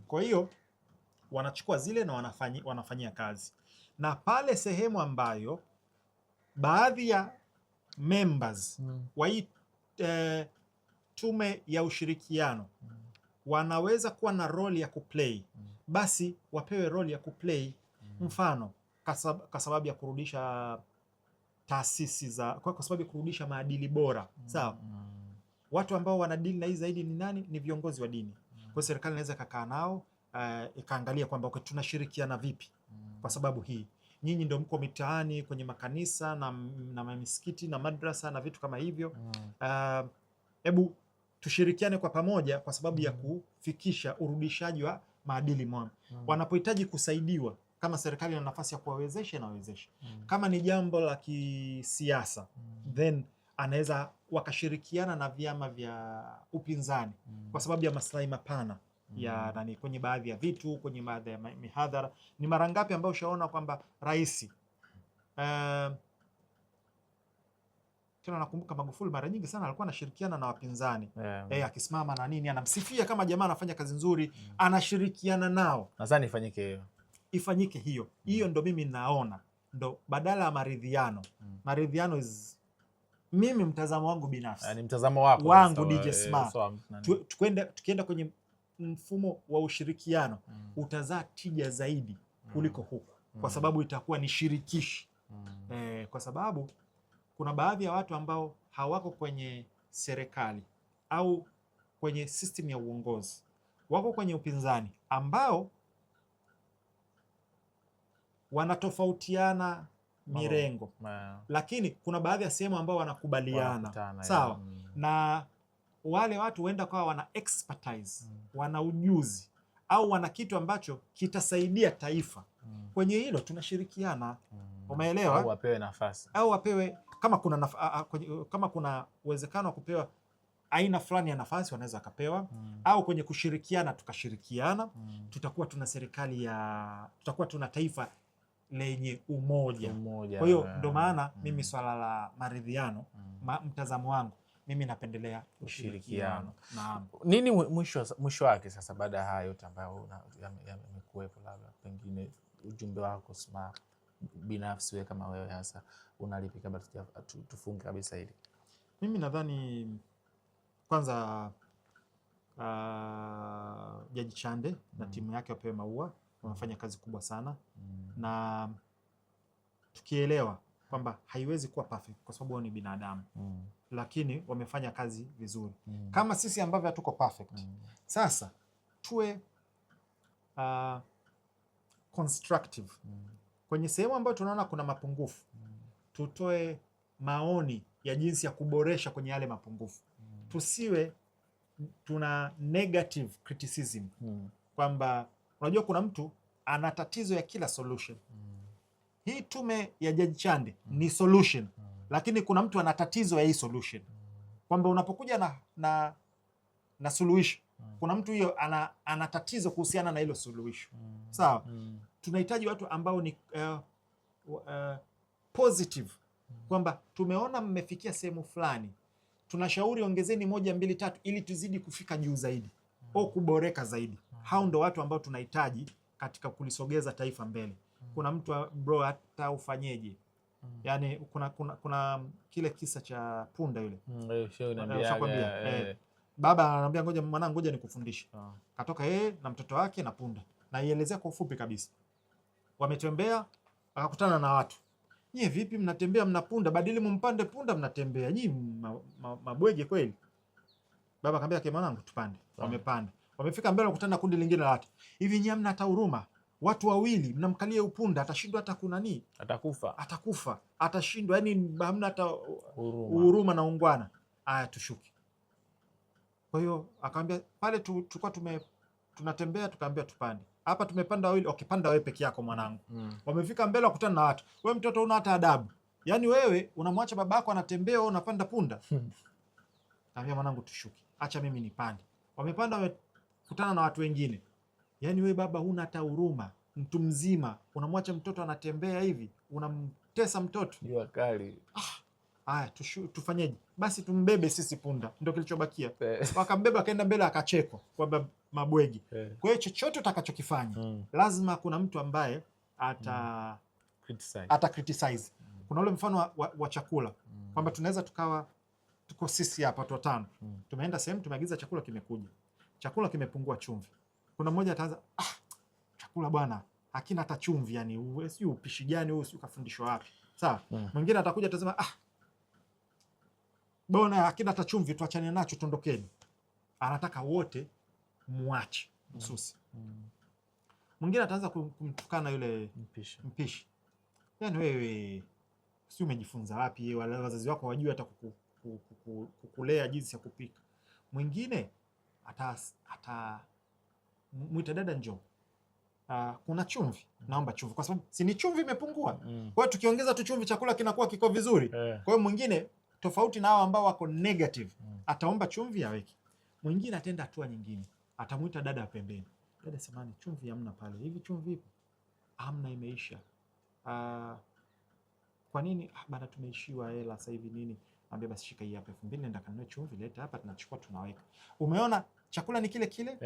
Kwa hiyo wanachukua zile na wanafanyia kazi, na pale sehemu ambayo baadhi ya members wa hii tume ya ushirikiano wanaweza kuwa na role ya kuplay, basi wapewe role ya kuplay. Mfano kwa sababu ya kurudisha taasisi kwa sababu ya kurudisha maadili bora, sawa. Watu ambao wanadili na hii zaidi ni nani? Ni viongozi wa dini. Kwa serikali inaweza kakaa nao ikaangalia kwamba tunashirikiana vipi, kwa sababu hii nyinyi ndio mko mitaani kwenye makanisa na misikiti na madrasa na vitu kama hivyo, hebu tushirikiane kwa pamoja kwa sababu ya kufikisha urudishaji wa maadili mwema. Wanapohitaji kusaidiwa, kama serikali ina nafasi ya kuwawezesha na wawezesha. Kama ni jambo la kisiasa, then anaweza wakashirikiana na vyama vya upinzani kwa sababu ya maslahi mapana ya nani, kwenye baadhi ya vitu, kwenye baadhi ya mihadhara. Ni mara ngapi ambayo ushaona kwamba rais tena nakumbuka Magufuli mara nyingi sana alikuwa anashirikiana na wapinzani, akisimama na nini anamsifia kama jamaa anafanya kazi nzuri, anashirikiana nao. Nadhani ifanyike hiyo. Hiyo ndo mimi naona ndo badala ya maridhiano. Maridhiano is, mimi mtazamo wangu binafsi, ni mtazamo wangu DJ Sma, tukienda kwenye mfumo wa ushirikiano utazaa tija zaidi kuliko huku, kwa sababu itakuwa ni shirikishi. Kwa sababu kuna baadhi ya watu ambao hawako kwenye serikali au kwenye system ya uongozi, wako kwenye upinzani ambao wanatofautiana mirengo, lakini kuna baadhi ya sehemu ambao wanakubaliana, sawa. Na wale watu huenda kwa wana expertise, wana ujuzi au wana kitu ambacho kitasaidia taifa. Kwenye hilo tunashirikiana, umeelewa? Au wapewe kama kuna uwezekano wa kupewa aina fulani ya nafasi wanaweza akapewa, au kwenye kushirikiana tukashirikiana, tutakuwa tuna serikali tutakuwa tuna taifa lenye umoja. Kwa hiyo ndo maana mimi swala la maridhiano, mtazamo wangu mimi napendelea ushirikiano. Naam. Nini mwisho wake sasa, baada ya haya yote ambayo yamekuwepo, labda pengine ujumbe wako smart binafsi wewe kama wewe hasa unalipi kabla tufunge kabisa hili? Mimi nadhani kwanza Jaji Chande na timu yake wapewe maua, wamefanya kazi kubwa sana na tukielewa kwamba haiwezi kuwa perfect kwa sababu wao ni binadamu lakini wamefanya kazi vizuri kama sisi ambavyo hatuko perfect. Sasa tuwe constructive kwenye sehemu ambayo tunaona kuna mapungufu, tutoe maoni ya jinsi ya kuboresha kwenye yale mapungufu. Tusiwe tuna negative criticism kwamba unajua kuna mtu ana tatizo ya kila solution. Hii tume ya Jaji Chande ni solution, lakini kuna mtu ana tatizo ya hii solution, kwamba unapokuja na suluhisho kuna mtu hiyo ana tatizo kuhusiana na hilo suluhisho. Sawa? Tunahitaji watu ambao ni positive, kwamba tumeona mmefikia sehemu fulani, tunashauri ongezeni 1, 2, 3 ili tuzidi kufika juu zaidi au kuboreka zaidi. Hao ndo watu ambao tunahitaji katika kulisogeza taifa mbele. Kuna mtu bro, hata ufanyeje, yani kuna kile kisa cha punda yule baba anamwambia ngoja mwanangu, ngoja nikufundishe. Katoka yeye na mtoto wake na punda, na ielezea kwa ufupi kabisa. Wametembea akakutana na watu. Nyie vipi mnatembea mna punda, badili mumpande punda mnatembea. Nyie mabwege kweli. Baba akamwambia ke mwanangu tupande. Wamepanda. Wamefika mbele kukutana na kundi lingine la watu. Hivi nyie mna hata huruma? Watu wawili mnamkalia upunda, atashindwa hata kunani? Atakufa. Atashindwa, yani hamna hata huruma na ungwana. Aya tushuke. Kwa hiyo akamwambia pale tulikuwa tunatembea tukaambia tupande. Hapa tumepanda wawili, ukipanda wewe peke yako mwanangu. Wamefika mbele wakutana na watu. Wewe mtoto una hata adabu. Yaani wewe unamwacha babako anatembea wewe unapanda punda. Kaambia mwanangu tushuke. Acha mimi nipande. Wamepanda wamekutana na watu wengine. Yaani wewe baba huna hata huruma. Mtu mzima unamwacha mtoto anatembea hivi, unamtesa mtoto. Jua kali. Haya tufanyeje? Basi tumbebe sisi punda. Ndio kilichobakia. Wakambeba akaenda mbele akachekwa kwamba mabwegi. Kwa hiyo chochote utakachokifanya lazima kuna mtu ambaye ata criticize. Kuna ule mfano wa chakula kwamba tunaweza tuko sisi hapa watu 5. Tumeenda sehemu tumeagiza chakula, kimekuja. Chakula kimepungua chumvi. Kuna mmoja ataanza chakula bwana hakina hata chumvi, yani sio upishi gani huo, sio kafundishwa wapi. Sawa? Mwingine atakuja atasema bwana hakina hata chumvi, tuachane nacho tuondokeni. Anataka wote muache msusi. Mwingine ataanza kumtukana yule mpishi. Yaani wewe si umejifunza wapi? Wale wazazi wako wajui hata kukulea jinsi ya kupika. Mwingine mwita dada njoo. Kuna chumvi, naomba chumvi, kwa sababu si ni chumvi imepungua. Kwa hiyo tukiongeza tu chumvi chakula kinakuwa kiko vizuri. Kwa hiyo mwingine tofauti na hao ambao wako negative ataomba chumvi aweke. Mwingine atenda hatua nyingine. Atamuita dada pembeni. Dada samani chumvi hamna pale. Hivi chumvi ipo? Hamna, imeisha. Kwa nini? Bana tumeishiwa hela sasa hivi nini? Ambia basi shika hii hapa 2000 nenda kanunue chumvi, leta hapa tunachukua tunaweka. Umeona chakula ni kile kile?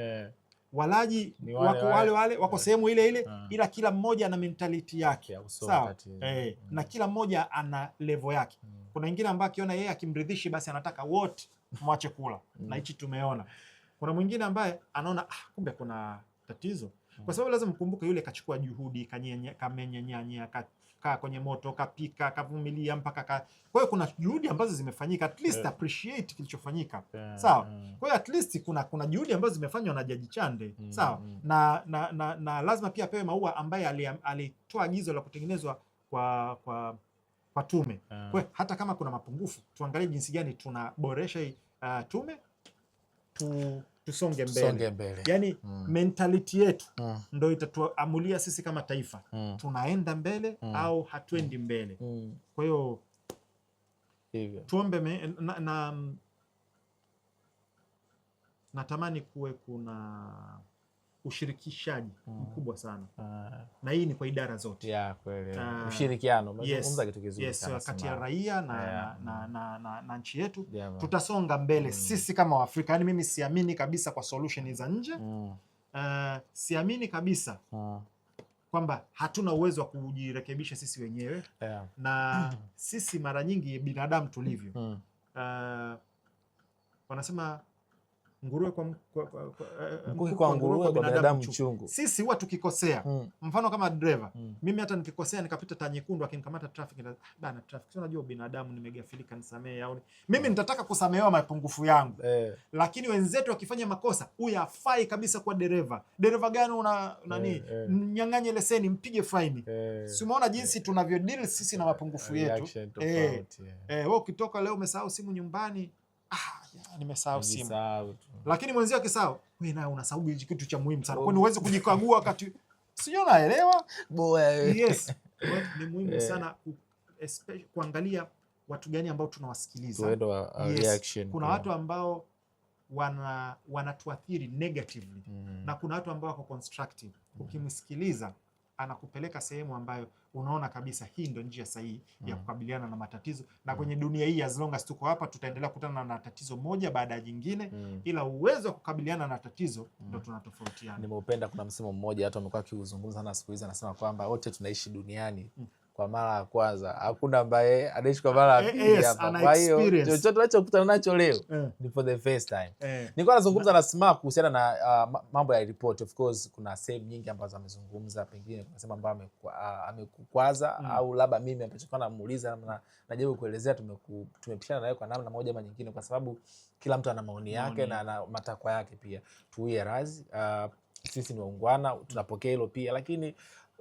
Walaji wako wale wako sehemu ile ile ila kila mmoja ana mentality yake. Sawa? Na kila mmoja ana level yake. Kuna wengine ambao akiona yeye akimridhishi basi anataka wote mwache kula. Na hichi tumeona. Kuna mwingine ambaye anaona kumbe kuna tatizo. Kwa sababu lazima mkumbuke yule kachukua juhudi, kamenyanya, kakaa kwenye moto, kapika, kavumilia mpaka kwa hiyo kuna juhudi ambazo zimefanyika, at least appreciate kilichofanyika. Sawa? Kwa hiyo at least kuna juhudi ambazo zimefanywa na Jaji Chande. Sawa? Na lazima pia apewe maua ambaye alitoa agizo la kutengenezwa kwa tume. Kwa hiyo hata kama kuna mapungufu, tuangalie jinsi gani tunaboresha hii tume tusonge mbele. Yaani mentality yetu ndio itatuamulia sisi kama taifa. Tunaenda mbele au hatuendi mbele. Kwa hiyo tuombe natamani kuwe kuna ushirikishaji mkubwa sana. Na hii ni kwa idara zote. Kweli. Ushirikiano. Umezungumza kitu kizuri sana kati ya raia na nchi yetu. Tutasonga mbele sisi kama Waafrika. Yaani mimi siamini kabisa kwa solution za nje. Siamini kabisa kwamba hatuna uwezo wa kujirekebisha sisi wenyewe. Na sisi mara nyingi binadamu tulivyo. Wanasema nguruwe kwa nguruwe kwa binadamu chungu. Sisi huwa tukikosea, mfano kama driver, mimi hata nikikosea nikapita taa nyekundu akinikamata traffic, bana traffic, unajua binadamu nimegafilika, nisamee. Au mimi nitataka kusamehewa mapungufu yangu. Lakini wenzetu wakifanya makosa, huyu hafai kabisa kwa dereva. Dereva gani nyang'anye leseni, mpige faini. Si umeona jinsi tunavyo deal sisi na mapungufu yetu. Wewe ukitoka leo umesahau simu nyumbani, nimesahau simu. Lakini mwenzio akisahau, wewe nawe unasahau kitu cha muhimu sana. Kwani uweze kujikagua wakati sio, naelewa? Yes. Ni muhimu sana kuangalia watu gani ambao tunawasikiliza. Kuna watu ambao wanatuathiri negatively na kuna watu ambao wako constructive. Ukimsikiliza anakupeleka sehemu ambayo unaona kabisa hii ndio njia sahihi ya kukabiliana na matatizo. Na kwenye dunia hii, as long as tuko hapa, tutaendelea kukutana na tatizo moja baada ya jingine, ila uwezo wa kukabiliana na tatizo ndio tunatofautiana. Nimeupenda, kuna msemo mmoja hata amekuwa akiuzungumza na siku hizi, anasema kwamba wote tunaishi duniani kwa mara ya kwanza, hakuna ambaye anaishi kwa mara ya pili hapa. Kwa hiyo chochote tunachokutana nacho leo ni for the first time. Nilikuwa nazungumza na Sma kuhusiana na mambo ya report. Of course kuna sehemu nyingi ambazo amezungumza, pengine kuna sehemu ambayo amekukwaza au labda mimi ambacho namuuliza na najaribu kuelezea, tumepishana naye kwa namna moja ama nyingine, kwa sababu kila mtu ana maoni yake na matakwa yake pia. Tuwe razi, sisi ni waungwana, tunapokea hilo pia, lakini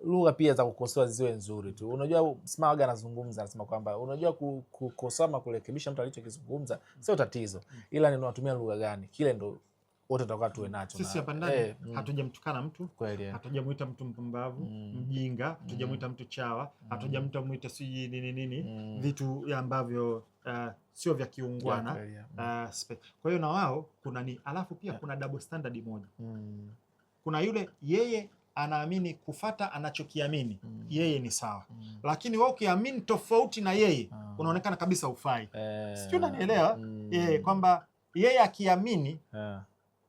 lugha pia za kukosoa ziwe nzuri tu. Unajua Smaga anazungumza, anasema kwamba unajua kukosoa na kurekebisha mtu alichokizungumza sio tatizo, ila ni unatumia lugha gani, kile ndo wote tutakuwa tuwe nacho. Sisi hapa ndani hatujamtukana mtu, hatujamuita mtu mpumbavu, mjinga, hatujamuita mtu chawa, hatujamuita siji nini vitu ambavyo sio vya kiungwana. Kwa hiyo na wao kuna alafu pia kuna double standard moja. Kuna yule yeye anaamini kufata anachokiamini yeye ni sawa, lakini wewe ukiamini tofauti na yeye unaonekana kabisa ufai. Sio, unanielewa? Kwamba yeye akiamini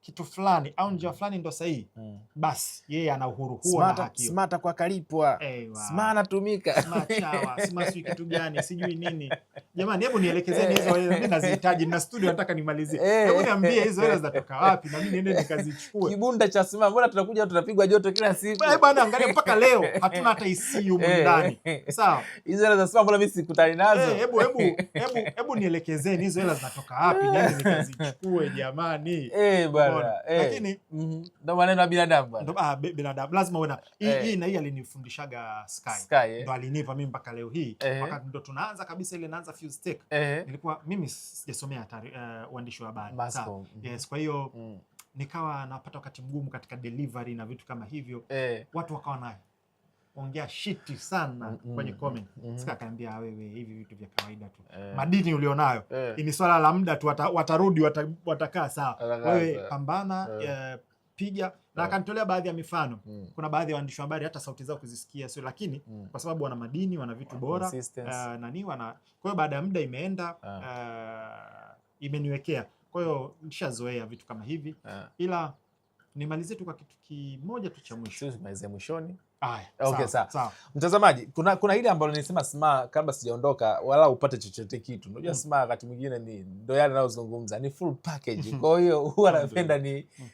kitu fulani au njia fulani ndo sahihi, basi yeye ana uhuru huo na haki. Smart kwa kalipwa, smart anatumika, smart chawa, smart sio kitu gani, sijui nini. Jamani, hebu nielekezeni hizo hela, mimi nazihitaji na studio nataka nimalizie. Hebu niambie hizo hela zinatoka wapi na mimi niende nikazichukue. Kibunda cha Smart, mbona tunakuja tunapigwa joto kila siku? Bwana, angalia mpaka leo hatuna hata ICU ndani. Sawa? Hizo hela za Smart mbona mimi sikutani nazo? Hebu nielekezeni hizo hela zinatoka wapi, niende nikazichukue jamani. Bwana. Lakini ndo maneno ya binadamu bwana. Binadamu lazima uwe na hii na hii alinifundishaga Sky. Ndo alinipa mimi mpaka leo hii. Wakati ndo tunaanza kabisa ile naanza Fuse Tech. Nilikuwa mimi sijasomea uandishi wa habari. Yes, kwa hiyo nikawa napata wakati mgumu katika delivery na vitu kama hivyo. Watu wakawa na ongea shiti sana kwenye comment. Sika kaambia wewe hivi vitu vya kawaida tu. Madini ulionayo ni swala la muda tu, watarudi watakaa sawa. Wewe pambana, piga. Na akanitolea baadhi ya mifano. Kuna baadhi ya waandishi wa habari hata sauti zao kuzisikia sio, lakini kwa sababu wana madini, wana vitu bora, kwa hiyo baada ya muda imeenda imeniwekea. Kwa hiyo nishazoea vitu kama hivi. Ila nimalizie tu kwa kitu kimoja tu cha mwisho. Tumalizie mwishoni. Okay, sawa. Mtazamaji, kuna ile ambayo nilisema Sma kabla sijaondoka wala upate chochote kitu. Unajua Sma wakati mwingine ndo yale anayozungumza ni full package. Kwa hiyo huwa napenda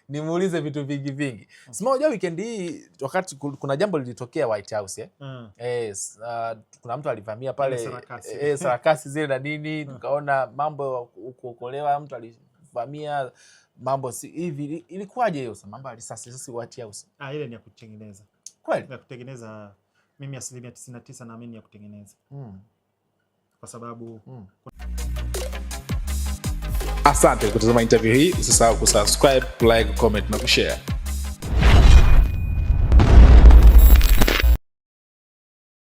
nimuulize vitu vingi. Sma, unajua weekend hii wakati kuna jambo lilitokea White House kuna mtu alivamia pale sarakasi zile na nini, tukaona mambo kuokolewa, mtu alivamia mambo hivi. Ilikuwaje hiyo mambo ya risasi White House? Ile ni ya kutengeneza. Kweli? Ya kutengeneza, mimi 99% naamini ya kutengeneza. Kwa sababu Asante kutazama interview hii. Usisahau kusubscribe, like, comment na kushare.